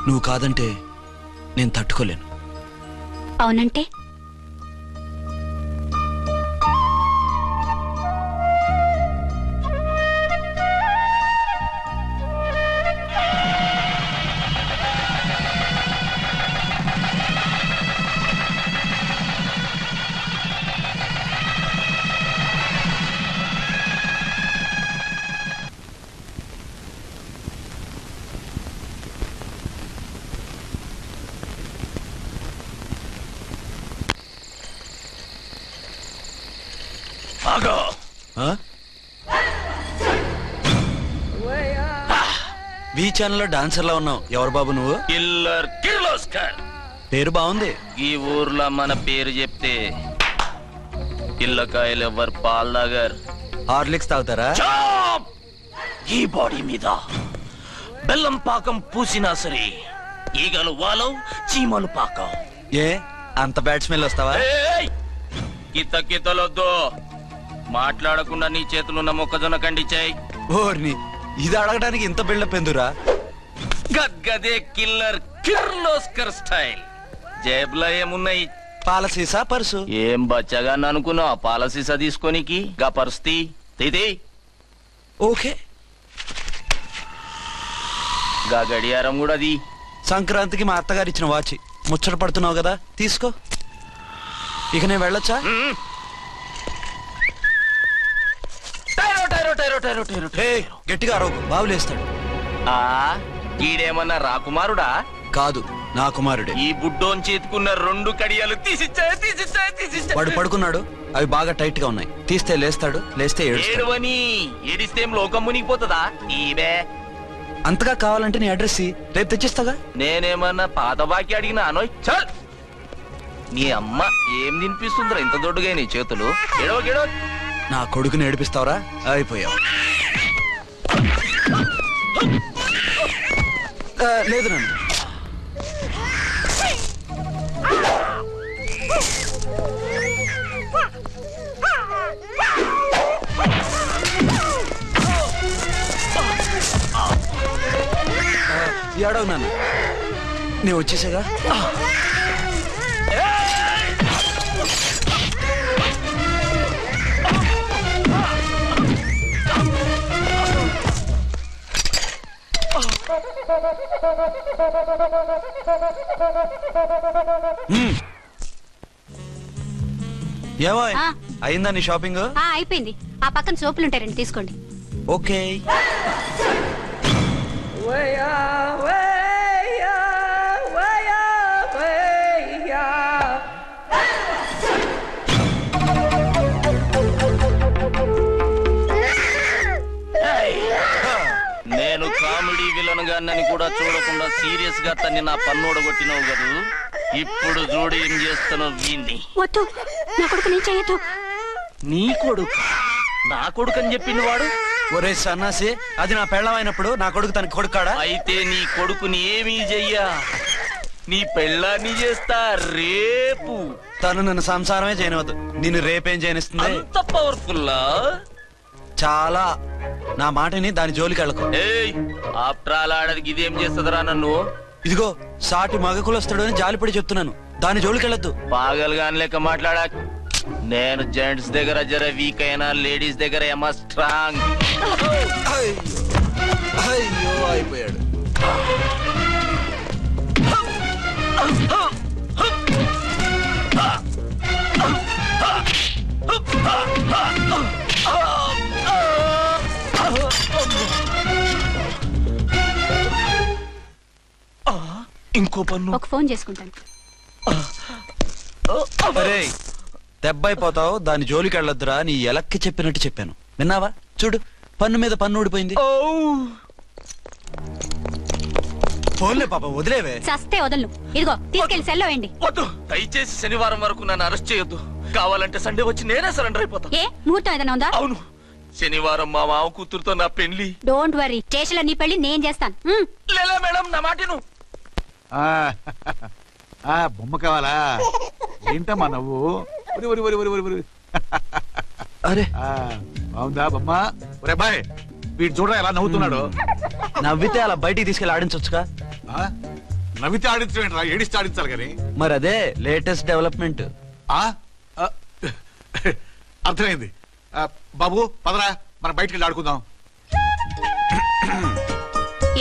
నువ్వు కాదంటే నేను తట్టుకోలేను. అవునంటే వి ఛానల్లో డాన్సర్ లా ఉన్నావు. ఎవరు బాబు నువ్వు? కిల్లర్ కిర్లోస్కర్. పేరు బాగుంది. ఈ ఊర్లో మన పేరు చెప్తే పిల్లకాయలు ఎవరు పాల్దాగర్ హార్లిక్స్ తాగుతారా? ఈ బాడీ మీద బెల్లం పాకం పూసినా సరే ఈగలు వాలవు, చీమలు పాకం. ఏ అంత బ్యాడ్ స్మెల్ వస్తావా? కితలొద్దు, మాట్లాడకుండా నీ చేతులున్న మొక్కజొన్న కండిచాయి. ఓర్ని, ఇది అడగడానికి ఇంత బిల్డప్ ఎందురా? గద్గదే కిల్లర్ కిర్లోస్కర్ స్టైల్. జేబులో ఏమున్నాయి? పాలసీసా పర్సు? ఏం బచ్చగా అనుకున్నావు పాలసీసా తీసుకోనికి? గా పరిస్థితి తీది. ఓకే, గా గడియారం కూడా అది. సంక్రాంతికి మా అత్తగారు ఇచ్చిన వాచి. ముచ్చట పడుతున్నావు కదా, తీసుకో. ఇక నేను వెళ్ళొచ్చా? గట్టిగా అరవకు, బావులేస్తాడు. ఈడేమన్నా రాకుమారుడా? కాదు, నా కుమారుడే. ఈ బుడ్డోన్ చేతుకున్న 2 కడియాలు తీసిచ్చాయి. వాడు పడుకున్నాడు, అవి బాగా టైట్ గా ఉన్నాయి. తీస్తే లేస్తాడు, లేస్తే ఏడువని. ఏడిస్తే లోకం మునిగిపోతుందా? ఈబే అంతగా కావాలంటే నీ అడ్రస్ రేపు తెచ్చిస్తాగా. నేనేమన్నా పాత బాకి అడిగినా అనోయ్. చల్, నీ అమ్మ ఏం తినిపిస్తుందిరా ఇంత దొడ్డుగా నీ చేతులు? ఎడవ నా కొడుకుని ఏడిపిస్తావరా? అయిపోయావు. లేదు నన్ను. ఏడవు నన్ను, నేను వచ్చేసాగా. ఏమో అయిందా నీ షాపింగ్? అయిపోయింది. ఆ పక్కన సోపులు ఉంటారండి, తీసుకోండి. ఓకే. నేను కామెడీ విలన్ గానని కూడా చూడకుండా సీరియస్ గా తన్ని నా పన్నోడ కొట్టినవు కదూ. ఇప్పుడు చూడు ఏం చేస్తానో వీణ్ణి. వద్దు, నా కొడుకు నేను చేయొద్దు. నీ కొడుకు? నా కొడుకు అని చెప్పింది వాడు. ఒరే సన్నాసి, అది నా పెళ్ళమైనప్పుడు నా కొడుకు తనకి కొడుకాడా? అయితే నీ కొడుకుని ఏమీ చెయ్యా, నీ పెళ్ళాన్ని చేస్తా రేపు. తను నన్ను సంసారమే చేయనవద్దు, నిన్ను రేపేం చేయనిస్తుంది? అంత పవర్ఫుల్లా? చాలా. నా మాటని దాని జోలికి వెళ్ళకు. ఆఫ్టర్ ఆల్ ఆడదికి ఇదేం చేస్తుందిరా నన్ను? ఇదిగో, సాటి మగకులు వస్తాడు అని జాలిపడి చెప్తున్నాను, దాని జోలికి వెళ్ళొద్దు. పాగలుగాని లెక్క మాట్లాడా. నేను జెంట్స్ దగ్గర జర వీక్ అయినా లేడీస్ దగ్గర ఏమో స్ట్రాంగ్. అయ్యో, అయిపోయాడు. ఇంకో పన్ను. ఒక ఫోన్ చేసుకుంటాను. దెబ్బైపోతావు, దాని జోలికి వెళ్ళొద్దురా. నీ ఎలక్కి చెప్పినట్టు చెప్పాను, విన్నావా? చూడు, పన్ను మీద పన్ను ఊడిపోయింది. ఫోన్లే పాప, వదిలేవే. చస్తే వదలను. ఇదిగో, తీసుకెళ్లి సెల్లో వేయండి. వద్దు, దయచేసి శనివారం వరకు నన్ను అరెస్ట్ చేయొద్దు. కావాలంటే సండే వచ్చి నేనే సరెండర్ అయిపోతా. ఏ ముహూర్తం ఏదైనా ఉందా? అవును, శనివారం మా మామ కూతురుతో నా పెళ్లి. డోంట్ వరీ, స్టేషన్ లో నీ పెళ్లి నేను చేస్తాను. లేలా మేడం, నా మాటను. బొమ్మ కావాలా? ఏంటమ్మా నవ్వు? అరే, బాగుందా బొమ్మ? ఒరే బాయ్, వీడు చూడరా ఎలా నవ్వుతున్నాడు. నవ్వితే అలా బయటికి తీసుకెళ్ళి ఆడించొచ్చుగా. నవ్వితే ఆడించడం ఏంట్రా, ఏడిస్తే ఆడించాలి కానీ. మరి అదే లేటెస్ట్ డెవలప్మెంట్. అర్థమైంది. బాబు పదరా, మనం బయటికి వెళ్ళి ఆడుకుందాం.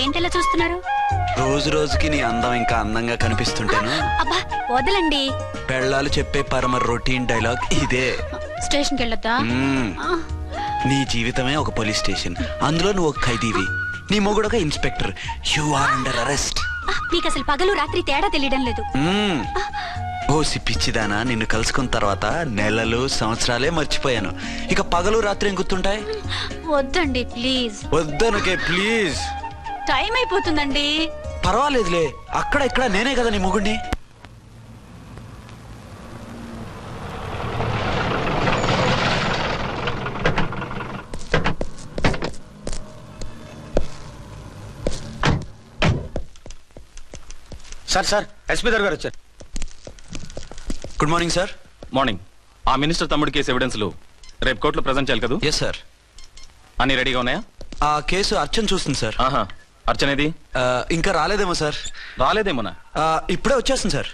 ఏంటలా చూస్తున్నారు? రోజు రోజుకి నీ అందం ఇంకా అందంగా కనిపిస్తుంటాను. అబ్బా వదలండి. పెళ్ళాలు చెప్పే పరమ రొటీన్ డైలాగ్ ఇదే. స్టేషన్ కి వెళ్ళొద్దా? నీ జీవితమే ఒక పోలీస్ స్టేషన్, అందులో నువ్వు ఒక ఖైదీవి, నీ మొగుడు ఒక inspector. You are under arrest. మీకు అసలు పగలు రాత్రి తేడా తెలియడం లేదు. ఓ పిచ్చిదానా, నిన్ను కలుసుకున్న తర్వాత నెలలు సంవత్సరాలే మర్చిపోయాను. ఇక పగలు రాత్రి ఏం గుర్తుంటాయి? వద్దండి ప్లీజ్. వద్దనకే ప్లీజ్. టైం అయిపోతుందండి. పర్వాలేదులే, అక్కడ ఇక్కడ నేనే కదా నీ మొగుడిని. సార్ ఎస్పీ గారు వచ్చారు. Good morning sir. మార్నింగ్. ఆ మినిస్టర్ తమ్ముడి కేసు ఎవిడెన్స్లు రేపు కోర్టులో ప్రజెంట్ చేయాలి కదా? Yes sir. అన్ని రెడీగా ఉన్నాయా? ఆ కేసు అర్చన చూస్తుంది సార్. ఆహా, అర్చనేది? ఇంకా రాలేదేమో సార్. రాలేదేమోనా? ఇప్పుడే వచ్చేస్తుంది సార్.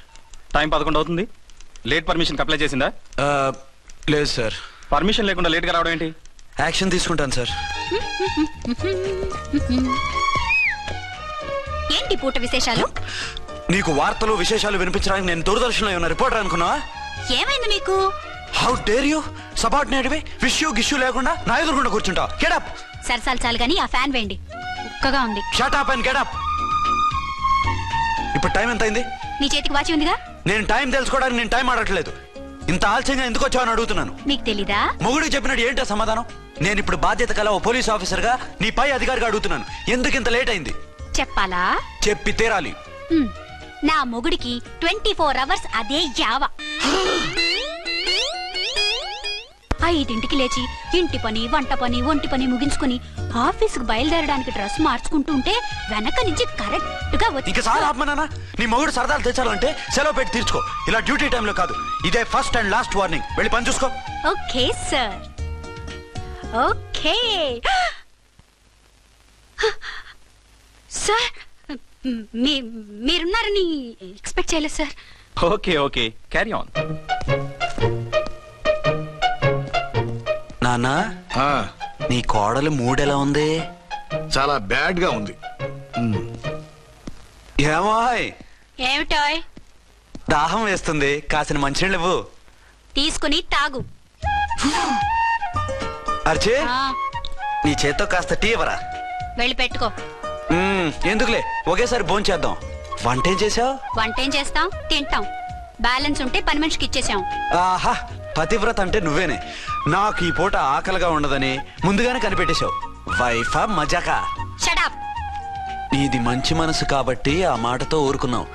టైం 11 అవుతుంది. లేట్ పర్మిషన్ అప్లై చేసిందా? లేదు సార్. పర్మిషన్ లేకుండా లేట్గా రావడం ఏంటి? యాక్షన్ తీసుకుంటాను సార్. ఏంటి పూట విశేషాలు? నీకు వార్తలు విశేషాలు వినిపించడానికి నేను దూరదర్శన్లో ఉన్న రిపోర్టర్ అనుకున్నావా? ఏమైంది నీకు? హౌ డేర్ యూ సబార్డినేట్వి విష్యూ గిష్యూ లేకుండా నా ఎదురుకుండా కూర్చుంటావు? Get up. సరసాలు చాలు గానీ ఆ ఫ్యాన్ వేయండి, ఉక్కగా ఉంది. Shut up and get up. ఇప్పుడు టైం ఎంత అయింది? నీ చేతికి వాచి ఉందిగా. నేను టైం తెలుసుకోవడానికి నేను టైం ఆడట్లేదు. ఇంత ఆలస్యంగా ఎందుకు వచ్చావని అడుగుతున్నాను. నీకు తెలీదా? మొగుడికి చెప్పినట్టు ఏంటో సమాధానం? నేను ఇప్పుడు బాధ్యత కల ఓ పోలీస్ ఆఫీసర్ గా నీ పై అధికారిగా అడుగుతున్నాను. ఎందుకు ఇంత లేట్ అయింది? చెప్పాలా? చెప్పి తీరాలి. నా మొగుడికి 24 hours అదే యావ. 5ంటికి లేచి ఇంటి పని, వంట పని, ఒంటి పని ముగించుకుని ఆఫీసుకు బయలుదేరడానికి డ్రెస్ మార్చుకుంటూ ఉంటే వెనక నుంచి కరెక్ట్ గా వచ్చి. ఇంకా చాలా ఆత్మనానా, నీ మొగుడు సరదాలు తెచ్చాలంటే సెలవు పెట్టి తీర్చుకో. ఇలా డ్యూటీ టైంలో కాదు. ఇదే ఫస్ట్ అండ్ లాస్ట్ వార్నింగ్. వెళ్ళి పని చూసుకో. Okay sir. Okay sir. మీరున్నారని ఎక్స్పెక్ట్ చేయలేదు sir. Okay okay, carry on. నానా, నీ కోడలు మూడెలా ఉంది? చాలా బ్యాడ్ గా ఉంది. ఏమాయ్? ఏమిటాయ్? దాహం వేస్తుంది, కాసిన మంచినీళ్ళు ఇవ్వు. తీసుకుని తాగు. అర్చే, నీ చేత్తో కాస్త టీ ఇవ్వరా? వెళ్ళి పెట్టుకో. ఎందుకులే, ఒకేసారి భోంచేద్దాం. వంటేం చేసావు? వంటేం చేస్తాం, తింటాం. బ్యాలెన్స్ ఉంటే పని మనిషికి ఇచ్చేసాం. ఆహా, పతివ్రత అంటే నువ్వేనే. నాకు ఈ పూట ఆకలిగా ఉండదని ముందుగానే కనిపెట్టేశావు. వైఫా మజాకా? Shut up. నీది మంచి మనసు కాబట్టి ఆ మాటతో ఊరుకున్నావు.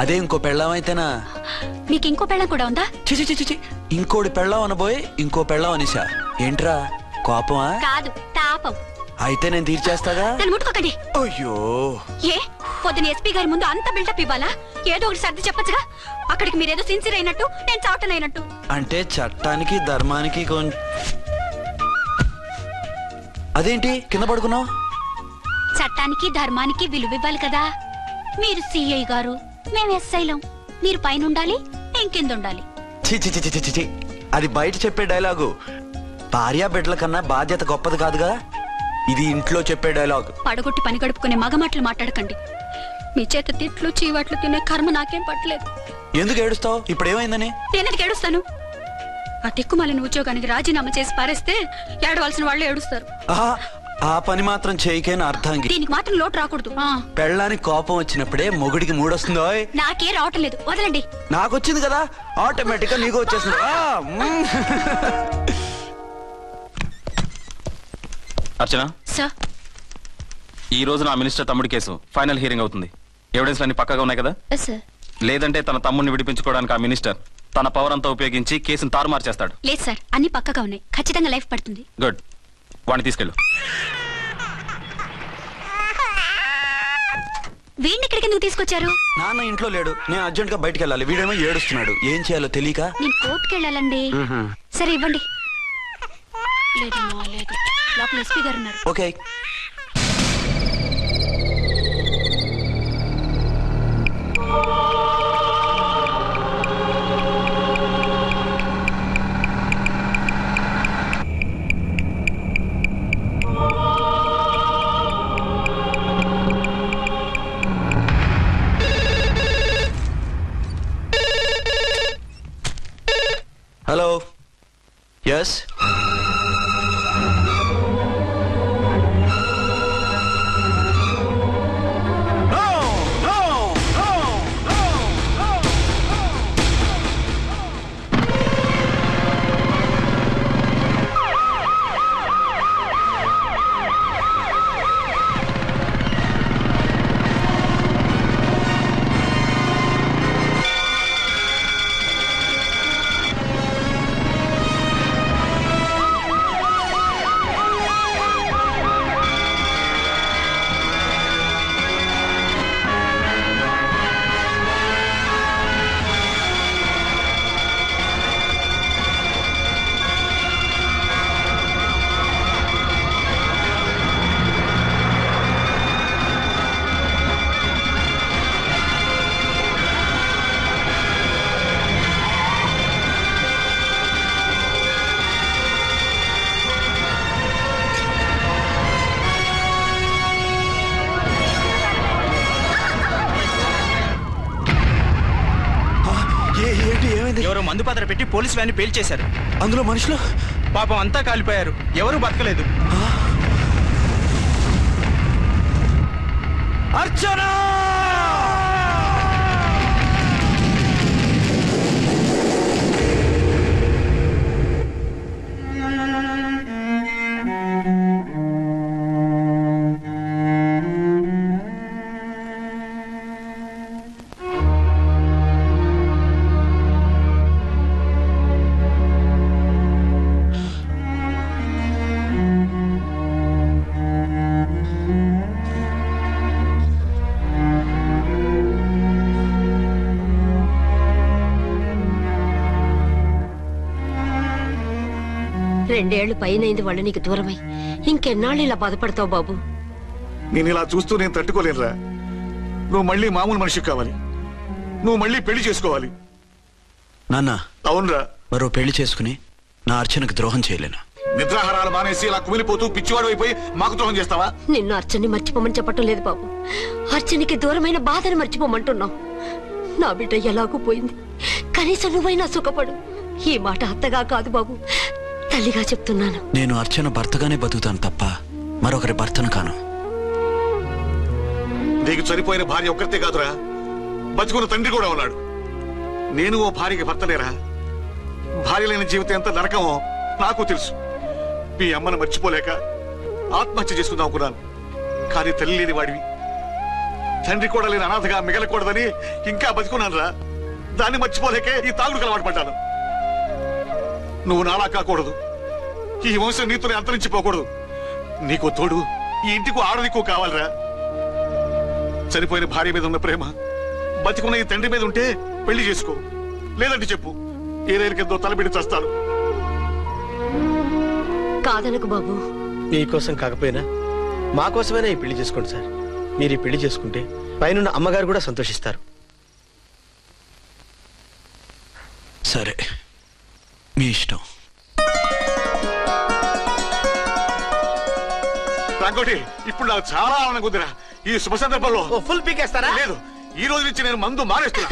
అదే ఇంకో పెళ్ళాం అయితేనా? మీకు ఇంకో పెళ్ళం కూడా ఉందా? చిచి చిచి, ఇంకోటి పెళ్ళాం అనబోయి ఇంకో పెళ్ళాం అనేసా. ఏంట్రా కోపమా? కాదు, తాపం. అయితే నేను తీర్చేస్తాగా. నన్ను ముట్టుకోకండి. అయ్యో, ఏ పొద్దున ఎస్పీ గారి ముందు అంత బిల్డప్ ఇవ్వాలా? ఏదో ఒకటి సర్ది చెప్పచ్చుగా. అక్కడికి మీరేదో సిన్సియర్ అయినట్టు, నేను చావటం అయినట్టు. అంటే చట్టానికి ధర్మానికి అదేంటి కింద పడుకున్నావు? చట్టానికి ధర్మానికి విలువ ఇవ్వాలి కదా. మీరు సిఐ గారు, మేము ఎస్ఐలం. మీరు పైన ఉండాలి, నేను కింద ఉండాలి. చి అది బయట చెప్పే డైలాగు. భార్యా బిడ్డల కన్నా బాధ్యత గొప్పది కాదుగా. ఇది ఇంట్లో చెప్పే డైలాగ్. పడగొట్టి పని గడుపుకునే మగ మాటలు మాట్లాడకండి. మీ చేత తిట్లు చీవాట్లు తినే కర్మ నాకేం పట్టలేదు. ఎందుకు ఏడుస్తావు? ఇప్పుడు ఏమైందని? నేనెందుకు ఏడుస్తాను? ఆ తిక్కుమాలిన ఉద్యోగానికి రాజీనామా చేసి పారేస్తే ఏడవలసిన వాళ్ళు ఏడుస్తారు. ఆ పని మాత్రం చేయకేనా అర్థం? దీనికి మాత్రం లోటు రాకూడదు. పెళ్ళానికి కోపం వచ్చినప్పుడే మొగుడికి మూడొస్తుందో? నాకే రావటం లేదు, వదలండి. నాకు వచ్చింది కదా, ఆటోమేటిక్ గా నీకు వచ్చేసింది. అర్చన సార్, ఈ రోజు నా మినిస్టర్ తమ్ముడి కేసు ఫైనల్ హియరింగ్ అవుతుంది. ఎవిడెన్స్ అన్ని పక్కగా ఉన్నాయి కదా? సార్. లేదంటే తన తమ్ముడిని విడిపించుకోవడానికి ఆ మినిస్టర్ తన పవర్ అంతా ఉపయోగించి కేసును తారుమారు చేస్తాడు. లేదు సార్, అన్ని పక్కగా ఉన్నాయి. ఖచ్చితంగా లైఫ్ పడుతుంది. గుడ్, వాడిని తీసుకెళ్ళు. వీడిని ఇక్కడికి ఎందుకు తీసుకొచ్చారు? నాన్న ఇంట్లో లేడు, నేను అర్జెంట్ గా బయటకు వెళ్ళాలి. వీడేమో ఏడుస్తున్నాడు, ఏం చేయాలో తెలియక. నేను కోర్టుకు వెళ్ళాలండి. సరే ఇవ్వండి. లేదమ్మా, లేదు. లోపల ఎస్పీ గారు ఉన్నారు. ఓకే. హలో. ఎస్. ఏంటి ఏమైంది? ఎవరో మందు పాత్ర పెట్టి పోలీసు వ్యాన్ని పేల్చేశారు. అందులో మనుషులు పాపం అంతా కాలిపోయారు, ఎవరూ బతకలేదు. అర్చనా! రెండేళ్లు పైనైంది వాళ్ళు నీకు దూరమై. ఇంకెన్నాళ్ళు ఇలా బాధపడతావు బాబు? నేను ఇలా చూస్తూ నేను తట్టుకోలేనురా. నువ్వు మళ్ళీ మామూలు మనిషి కావాలి, నువ్వు మళ్ళీ పెళ్లి చేసుకోవాలి. నాన్న, అవునరా. మరో పెళ్లి చేసుకుని నా అర్చనకు ద్రోహం చేయలేను. నిద్రాహారాలు మానేసి ఇలా కుమిలిపోతూ పిచ్చివాడు అయిపోయి మాకు ద్రోహం చేస్తావా? నిన్ను అర్చన్ని మర్చిపోమని చెప్పటం లేదు బాబు, అర్చనికి దూరమైన బాధను మర్చిపోమంటున్నావు. నా బిడ్డ ఎలాగూ పోయింది, కనీసం నువ్వైనా సుఖపడు. ఈ మాట అత్తగా కాదు బాబు, తల్లిగా చెప్తున్నాను. నేను అర్చన భర్తగానే బతుకుతాను తప్ప మరొకరి భర్తను కాను. నీకు చనిపోయిన భార్య ఒక్కరితే కాదురా, బతుకున్న తండ్రి కూడా ఉన్నాడు. నేను ఓ భార్యకి భర్తలేరా? భార్య లేని జీవితం ఎంత నరకమో నాకు తెలుసు. మీ అమ్మను మర్చిపోలేక ఆత్మహత్య చేసుకుందాం అనుకున్నాను. కానీ తల్లి లేని వాడివి, తండ్రి కూడా లేని అనాథగా మిగలకూడదని ఇంకా బతుకున్నాను రా. దాన్ని మర్చిపోలేకే ఈ తాగుడుకు అలవాటు పడ్డాను. నువ్వు నాలా కాకూడదు, ఈ వంశం నీతోనే అంతరించిపోకూడదు. నీకు తోడు ఈ ఇంటికి ఆడదికు కావాలిరా. చనిపోయిన భార్య మీద ఉన్న ప్రేమ బతికున్న ఈ తండ్రి మీద ఉంటే పెళ్లి చేసుకో, లేదంటే చెప్పు, ఏ రైలు కిందో తలబిడి చేస్తాను. కాదనకు బాబు. మీకోసం కాకపోయినా మా కోసమైనా ఈ పెళ్లి చేసుకోండి సార్. మీరు ఈ పెళ్లి చేసుకుంటే పైన అమ్మగారు కూడా సంతోషిస్తారు. సరే, మీ ఇష్టం. రంగోటి, ఇప్పుడు నాకు చాలా ఆనందంగా ఉందిరా. ఈ శుభ సందర్భంలో ఫుల్ పీకేస్తారా? లేదు, ఈ రోజు నుంచి నేను మందు మానేస్తున్నా.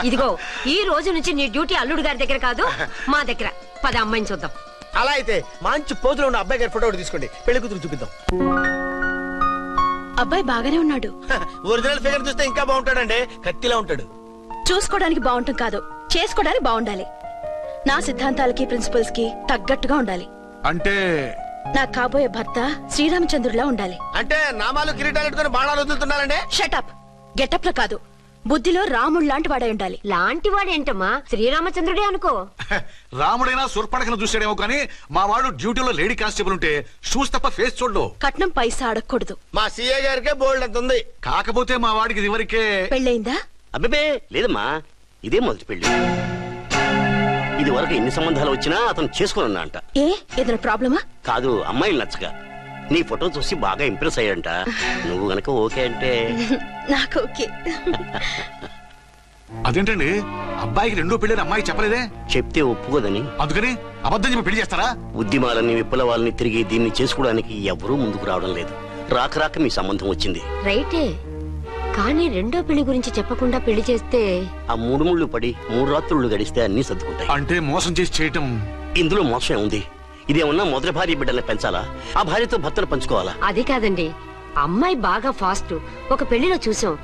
ఇదిగో, ఈ రోజు నుంచి నీ డ్యూటీ అల్లుడు గారి దగ్గర కాదు, మా దగ్గర. పద అమ్మాయిని చూద్దాం. అలా అయితే మంచి పోజులో ఉన్న అబ్బాయి గారి ఫోటో ఒకటి తీసుకోండి, పెళ్లి కూతురు చూపిద్దాం. అబ్బాయి బాగానే ఉన్నాడు. ఒరిజినల్ ఫిగర్ చూస్తే ఇంకా బాగుంటాడండి, కత్తిలా ఉంటాడు. చూసుకోవడానికి బాగుంటాం కాదు, చేసుకోవడానికి బాగుండాలి. నా సిద్ధాంతాలకి ప్రిన్సిపల్స్ కి తగ్గట్టుగా ఉండాలి. అంటే నా కాబోయే భర్త శ్రీరామచంద్రులా ఉండాలి. అంటే నామాలు కిరీటాలు పెట్టుకుని బాణాలు వదులుతున్నారంటే? షటప్. గెటప్ లో కాదు, బుద్ధిలో రాముడు లాంటి వాడే ఉండాలి. లాంటి వాడేంటమ్మా, శ్రీరామచంద్రుడే అనుకో. రాముడైనా సుర్పడకను చూసాడేమో కానీ మా వాడు డ్యూటీలో లేడీ కానిస్టేబుల్ ఉంటే షూస్ తప్ప ఫేస్ చూడడు. కట్నం పైసా అడగకూడదు. మా సీఏ గారికే బోల్డ్ అంత ఉంది. కాకపోతే మా వాడికి ఇదివరకే పెళ్ళయిందా? అబ్బే లేదమ్మా, ఇదే మొదటి పెళ్లి. ఇది వరకు ఎన్ని సంబంధాలు వచ్చినా అతను చేసుకున్నా అంట. ఏ ఏదైనా ప్రాబ్లమా? కాదు, అమ్మాయిలు నచ్చగా నీ ఫోటో చూసి బాగా ఇంప్రెస్ అయ్యంట. నువ్వు గనక ఓకే అంటే నాకు ఓకే. అదేంటండి, అబ్బాయికి రెండో పెళ్లి అమ్మాయి చెప్పలేదే? చెప్తే ఒప్పుకోదని. అందుకని అబద్ధం చెప్పి పెళ్లి చేస్తారా? ఉద్యమాలని విప్లవాలని తిరిగి దీన్ని చేసుకోవడానికి ఎవరూ ముందుకు రావడం లేదు. రాక రాక మీ సంబంధం వచ్చింది. రైటే, కానీ రెండో పెళ్లి గురించి చెప్పకుండా పెళ్లి చేస్తే ఆ 3 ముళ్ళు పడి 3 రాత్రులు గడిస్తే అన్ని సర్దుకుంటాయి. అంటే మోసం చేసి చేయటం? ఇందులో మోసం ఉంది. ఇదేమన్నా మొదటి భార్య బిడ్డల్ని పెంచాలా, ఆ భార్యతో భర్తలు పంచుకోవాలా? అది కాదండి, అమ్మాయి బాగా ఫాస్ట్. ఒక పెళ్లిలో చూసాం,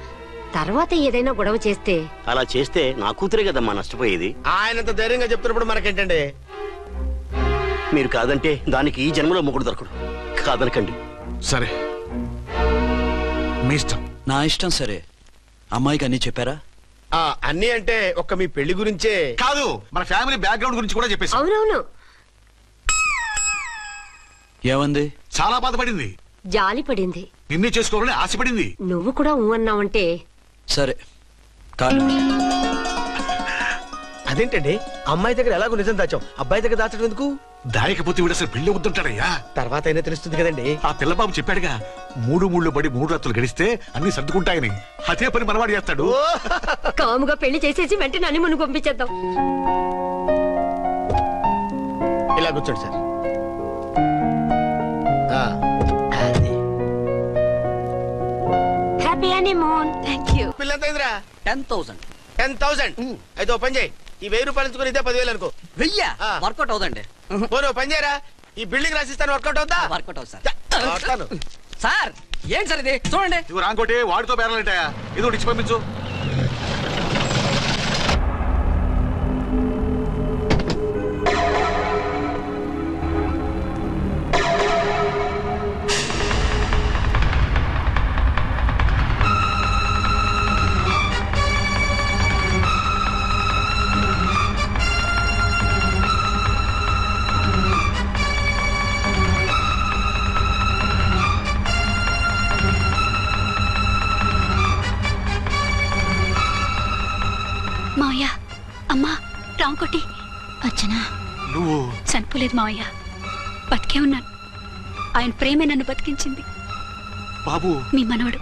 తర్వాత ఏదైనా గొడవ చేస్తే. అలా చేస్తే నా కూతురే కదమ్మా నష్టపోయేది. ఆయనంత ధైర్యంగా చెప్తున్నప్పుడు మనకేంటండి? మీరు కాదంటే దానికి ఈ జన్మలో మొగుడు దొరకడు. కాదనకండి. సరే, మీ ఇష్టం. నా ఇష్టం. సరే, అమ్మాయికి అన్ని చెప్పారా? అన్ని అంటే ఒక్క మీ పెళ్లి గురించే కాదు, మన ఫ్యామిలీ బ్యాక్గ్రౌండ్ గురించి కూడా చెప్పేసి. అవునవును. ఏమంది? చాలా బాధపడింది, జాలి పడింది, నిన్నే చేసుకోవాలని ఆశపడింది. నువ్వు కూడా అన్నావంటే. సరే కాదు. అదేంటండి, అమ్మాయి దగ్గర ఎలాగో నిజం దాచాం, అబ్బాయి దగ్గర దాచడం ఎందుకు? దాయకపోతే వీడు అసలు పెళ్లి వద్దంటాడయ్యా. తర్వాత అయినా తెలుస్తుంది కదండి. ఆ పిల్లబాబు చెప్పాడుగా, 3 ముళ్ళు పడి 3 రాత్రులు గడిస్తే అన్ని సర్దుకుంటాయని. అదే పని మనవాడు చేస్తాడు. కాముగా పెళ్లి చేసేసి వెంటనే అన్ని మును పంపించేద్దాం. ఇలా కూర్చోండి sir. Happy honeymoon. Thank you. పిల్లంతైందిరా? 10,000. 10,000. అయితే ఓ పని చేయి, ఈ 1000 రూపాయలు ఇచ్చుకొని ఇదే 10,000 అనుకో. 1000 వర్కౌట్ అవుదండి. పోనీ ఓ పని చేయరా, ఈ బిల్డింగ్ రాసిస్తాను, వర్కౌట్ అవుతా? వర్కౌట్ అవుతుంది సార్. ఏంటి సార్ ఇది? చూడండి. ఇవి రాంకోటి వాడితో బేరాలంటాయా? ఇది ఒకటి ఇచ్చి పంపించు. మావయ్య, అమ్మా, రాంకోటి. అచ్చనా, నువ్వు చనిపోలేదు మావయ్య, బతికే ఉన్నాను. ఆయన ప్రేమే నన్ను బతికించింది. బాబు, మీ మనవడు.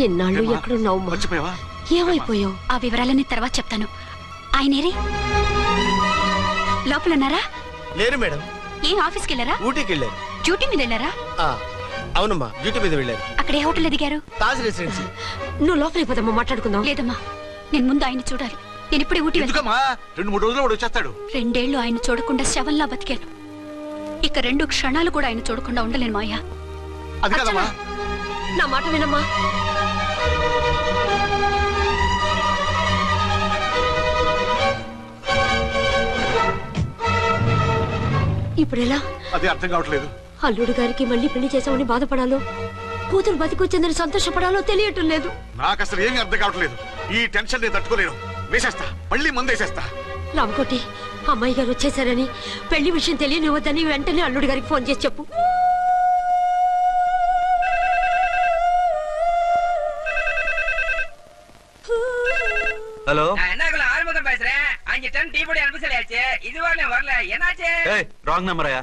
ఎన్నాళ్ళు ఎక్కడున్నావు? మర్చిపోయావా? ఏమైపోయావు? ఆ వివరాలన్నీ తర్వాత చెప్తాను. ఆయనేరి లోపల ఉన్నారా? లేరు మేడం. ఏం ఆఫీస్కి వెళ్ళారా? ఊటీకి వెళ్ళారు. డ్యూటీ మీద వెళ్ళారా? అవునమ్మా, డ్యూటీ మీద వెళ్ళారు. అక్కడ ఏ హోటల్ ఎదిగారు? తాజ్ రెసిడెన్సీ. నువ్వు లోపలికి పోదమ్మా, మాట్లాడుకుందాం. లేదమ్మా, నేను ముందు ఆయన చూడాలి. నేను ఇప్పుడే ఊటీ వెళ్తాను. 2-3 రోజుల్లో వాడు వచ్చేస్తాడు. 2 ఏళ్లు ఆయన చూడకుండా శవంలా బతికాను. ఇక 2 క్షణాలు కూడా ఆయన చూడకుండా ఉండలేను మాయా. అది కదమ్మా, నా మాట వినమ్మా. ఇప్పుడు ఎలా? అది అర్థం కావట్లేదు. అల్లుడు గారికి మళ్ళీ పెళ్లి చేసామని బాధపడాలో, కూతురు బతికొచ్చిందని సంతోషపడాలో తెలియటం లేదు. నాకు అసలు ఏమీ అర్థం కావట్లేదు. ఈ టెన్షన్ నేను తట్టుకోలేను. వేసేస్తా, మళ్ళీ మందేసేస్తా. రామకోటి, అమ్మాయి గారు వచ్చేసారని, పెళ్లి విషయం తెలియనివ్వద్దని వెంటనే అల్లుడు గారికి ఫోన్ చేసి చెప్పు. ஹலோ, ஆறுமுகம் பேசுறேன். 5 டன் டீ பொடி அனுப்பி சொல்லியாச்சு. இதுவரை வரல, என்னாச்சு? రాంగ్ నెంబర్ అయ్యా.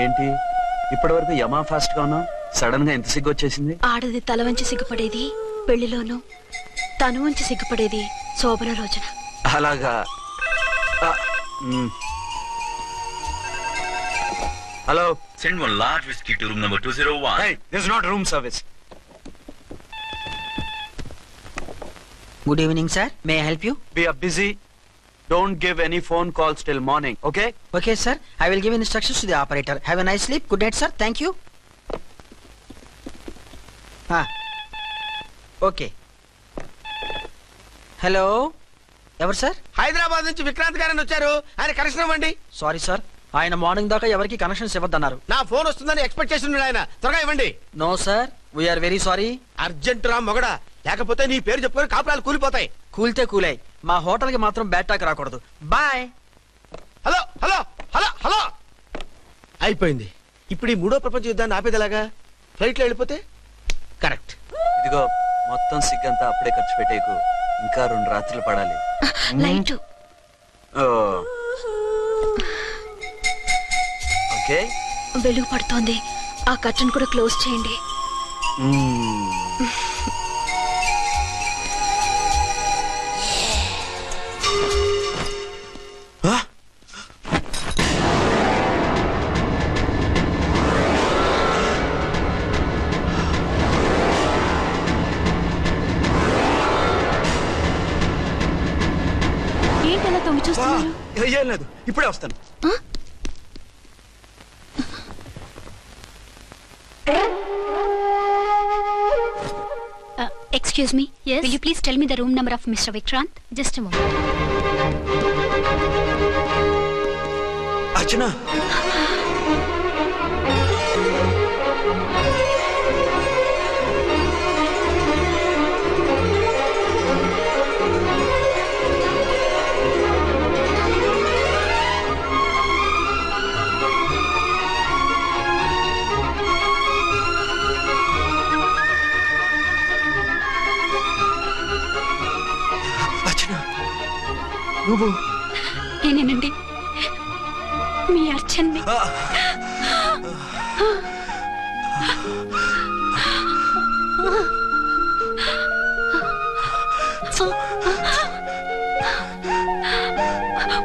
ఏంటి ఇప్పటి వరకు యమా ఫాస్ట్ గా ఉన్నావు, సడన్ గా ఎంత సిగ్గు వచ్చేసింది? ఆడది తల వంచి సిగ్గుపడేది పెళ్లిలోను, తను వంచి సిగ్గుపడేది శోభన రోజున. అలాగా. Hello, send one large whiskey to room number 201. hey, this is not room service. Good evening, sir. May I help you? We are busy. Don't give any phone calls till morning, okay? Okay, sir. I will give instructions to the operator. Have a nice sleep. Good night, sir. Thank you. Okay. Hello. ఎవరు sir? Hyderabad నుంచి విక్రాంత్ గారని వచ్చారు. ఆయన connection ఇవ్వండి. Sorry sir, ఆయన morning దాకా ఎవరికి connections ఇవ్వద్దన్నారు. నా ఫోన్ వస్తుందని ఎక్స్పెక్ట్ చేస్తున్నాడు ఆయన. త్వరగా ఇవ్వండి. No sir, we're very sorry. Urgent రా మొగడా, లేకపోతే నీ పేరు చెప్పుకొని కాపురాలు కూలిపోతాయి. కూల్తే కూలాయి, మా హోటల్ కి మాత్రం బ్యాడ్ టాక్ రాకూడదు. Bye. Hello hello hello hello. అయిపోయింది. ఇప్పుడు ఈ 3వ ప్రపంచ యుద్ధాన్ని ఆపేదిలాగా? ఫ్లైట్ లో వెళ్ళిపోతే కరెక్ట్. ఇదిగో మొత్తం సిగ్గంతా అప్పుడే ఖర్చు పెట్టేకు, ఇంకా 2 రాత్రులు పడాలి. లైట్. ఓకే, వెలుగు పడుతోంది. ఆ కర్టన్ కూడా క్లోజ్ చేయండి. ఏంటలా తొంగి చూస్తున్నారు? ఏం లేదు, ఇప్పుడే వస్తాను. Excuse me. Yes. Will you please tell me the room number of Mr. Vikrant? Just a moment. Archana. నువ్వు? నేనేనండి, మీ అర్చన్ని.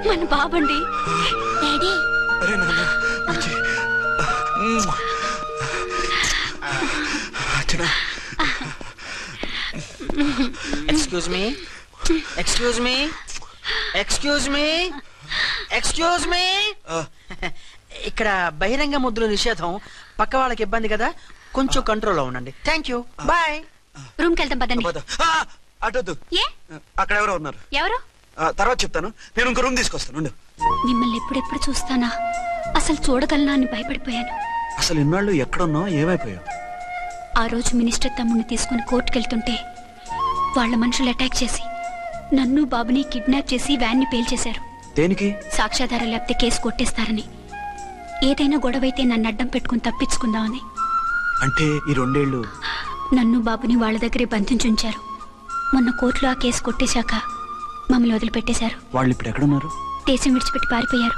మన బాబండి. డాడీ. అరే నాన్న, వచ్చినా excuse me excuse me excuse me excuse me ఇక్కడ బహిరంగ ముద్దుల నిషేధం, పక్క వాళ్ళకి ఇబ్బంది కదా, కొంచెం కంట్రోల్లో ఉండండి. Thank you, bye. రూమ్ కి వెళ్తాం పదండి. అటొద్దు, అక్కడ ఎవరో ఉన్నారు. ఎవరు? తర్వాత చెప్తాను. నేను ఇంకో రూమ్ తీసుకొస్తాను. ఉండు. మిమ్మల్ని ఎప్పుడెప్పుడు చూస్తానా, అసలు చూడగలనా అని భయపడిపోయాను. అసలు ఇన్నాళ్ళు ఎక్కడున్నావు, ఏమైపోయావు? ఆ రోజు మినిస్టర్ తమ్ముడిని తీసుకుని కోర్టుకెళ్తుంటే వాళ్ళ మనుషులు అటాక్ చేసి నన్ను బాబుని కిడ్నాప్ చేసి వ్యాన్ని పేల్చేశారు. దేనికి? సాక్ష్యాధారం లేకపోతే కేసు కొట్టేస్తారని. ఏదైనా గొడవైతే నన్ను అడ్డం పెట్టుకుని తప్పించుకుందామని. అంటే ఈ 2 ఏళ్ళు నన్ను బాబుని వాళ్ళ దగ్గరే బంధించుంచారు. మొన్న కోర్టులో ఆ కేసు కొట్టేశాక మమ్మల్ని వదిలిపెట్టేశారు. వాళ్ళు ఇప్పుడు ఎక్కడున్నారు? దేశం విడిచిపెట్టి పారిపోయారు.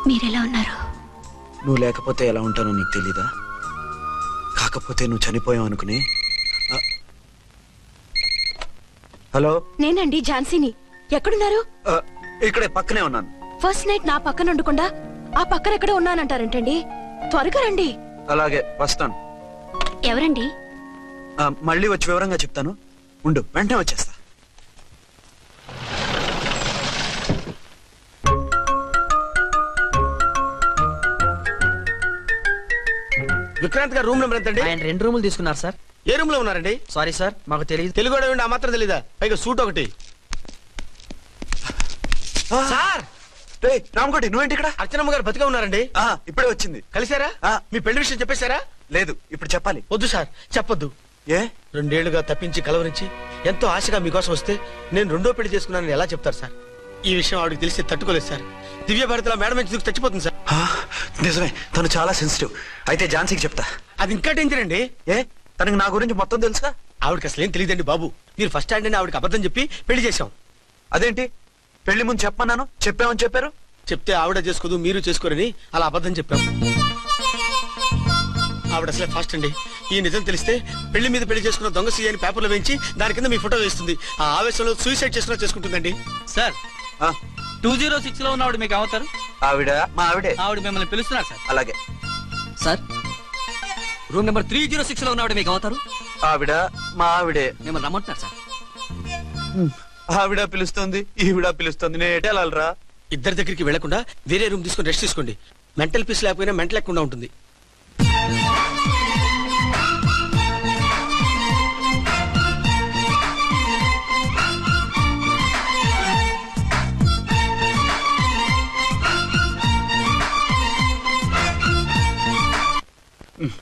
మీరెలా ఉన్నారు? నువ్వు లేకపోతే ఎలా ఉంటానో నీకు తెలీదా? కాకపోతే నువ్వు చనిపోయావు అనుకుని. హలో, నేనండి ఝాన్సీని. ఎక్కడున్నారు? ఇక్కడే పక్కనే ఉన్నాను. ఫస్ట్ నైట్ నా పక్కన ఉండకుండా ఆ పక్కన ఎక్కడో ఉన్నానంటారేంటండి? త్వరగా రండి. అలాగే వస్తాను. ఎవరండి? మళ్ళీ వచ్చి వివరంగా చెప్తాను. ఉండు, వెంటనే వచ్చేస్తా. విక్రాంత్ గారు రూమ్ నెంబర్ ఎంతండి? ఆయన 2 రూములు తీసుకున్నారు సార్. ఏ రూమ్ లో ఉన్నారండి? సారీ సార్, మాకు తెలియదు. తెలుగు ఆ మాత్రం తెలీదా? పైగా సూట్ ఒకటి. సార్ రామకోటి, నువ్వేంటి ఇక్కడ? అర్చనమ్మ గారు బతిగా ఉన్నారండి. ఇప్పుడే వచ్చింది. కలిసారా? మీ పెళ్లి విషయం చెప్పేశారా? లేదు, ఇప్పుడు చెప్పాలి. వద్దు సార్, చెప్పొద్దు. ఏ? 2 ఏళ్లుగా తప్పించి కలవరించి ఎంతో ఆశగా మీకోసం వస్తే నేను 2వ పెళ్లి చేసుకున్నానని ఎలా చెప్తారు సార్? ఈ విషయం ఆవిడకి తెలిసి తట్టుకోలేదు సార్. దివ్య భారతిలో మేడం నుంచి దూకి చచ్చిపోతుంది సార్. నిజమే, తను చాలా సెన్సిటివ్. అయితే ఝాన్సీకి చెప్తా. అది ఇంకా డేంజర్ అండి. ఏ? తనకి నా గురించి మొత్తం తెలుసా? ఆవిడకి అసలు ఏం తెలియదండి బాబు. మీరు ఫస్ట్ హ్యాండ్ అని ఆవిడకి అబద్ధం చెప్పి పెళ్లి చేశాం. అదేంటి? పెళ్లి ముందు చెప్పమన్నాను, చెప్పామని చెప్పారు. చెప్తే ఆవిడ చేసుకోదు, మీరు చేసుకోరని అలా అబద్ధం చెప్పాం. ఆవిడ అసలే ఫాస్ట్ అండి. ఈ నిజం తెలిస్తే పెళ్లి మీద పెళ్లి చేసుకున్న దొంగ సీ అని పేపర్లో వేయించి దాని కింద మీ ఫోటో వేస్తుంది. ఆ ఆవేశంలో సూసైడ్ చేసుకుంటుందండి. సార్ 206 లో ఉన్న ఆవిడ మీకు అవుతారు? ఆవిడ మా ఆవిడే. ఆవిడ మిమ్మల్ని పిలుస్తున్నారు సార్. అలాగే సార్, రూమ్ నెంబర్ 306 లో ఉన్న ఆవిడ మీకు అవుతారు? ఆవిడ మా ఆవిడే. మిమ్మల్ని రమ్మంటున్నారు సార్. ఆవిడ పిలుస్తుంది, ఈవిడ పిలుస్తుంది. నేను ఎటు వెళ్ళాలరా? ఇద్దరి దగ్గరికి వెళ్లకుండా వేరే రూమ్ తీసుకుని రెస్ట్ తీసుకోండి. మెంటల్ పీస్ లేకపోయినా మెంటల్ లేకుండా ఉంటుంది.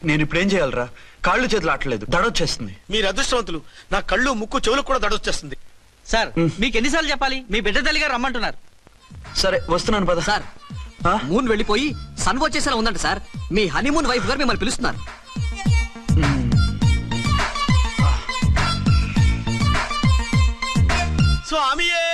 నేను ఇప్పుడు ఏం చేయాలరా? కాళ్ళు చేతులు ఆటలేదు, దడొచ్చేస్తుంది. మీరు అదృష్టవంతులు. నా కళ్ళు, ముక్కు, చెవులకు కూడా దడొచ్చేస్తుంది. సార్, మీకు ఎన్నిసార్లు చెప్పాలి? మీ బిడ్డ తల్లి గారు రమ్మంటున్నారు. సరే వస్తున్నాను పద. సార్, మూన్ వెళ్ళిపోయి సన్ వచ్చేసేలా ఉందంట సార్. మీ హనీమూన్ వైఫ్ గారు మిమ్మల్ని పిలుస్తున్నారు. స్వామియే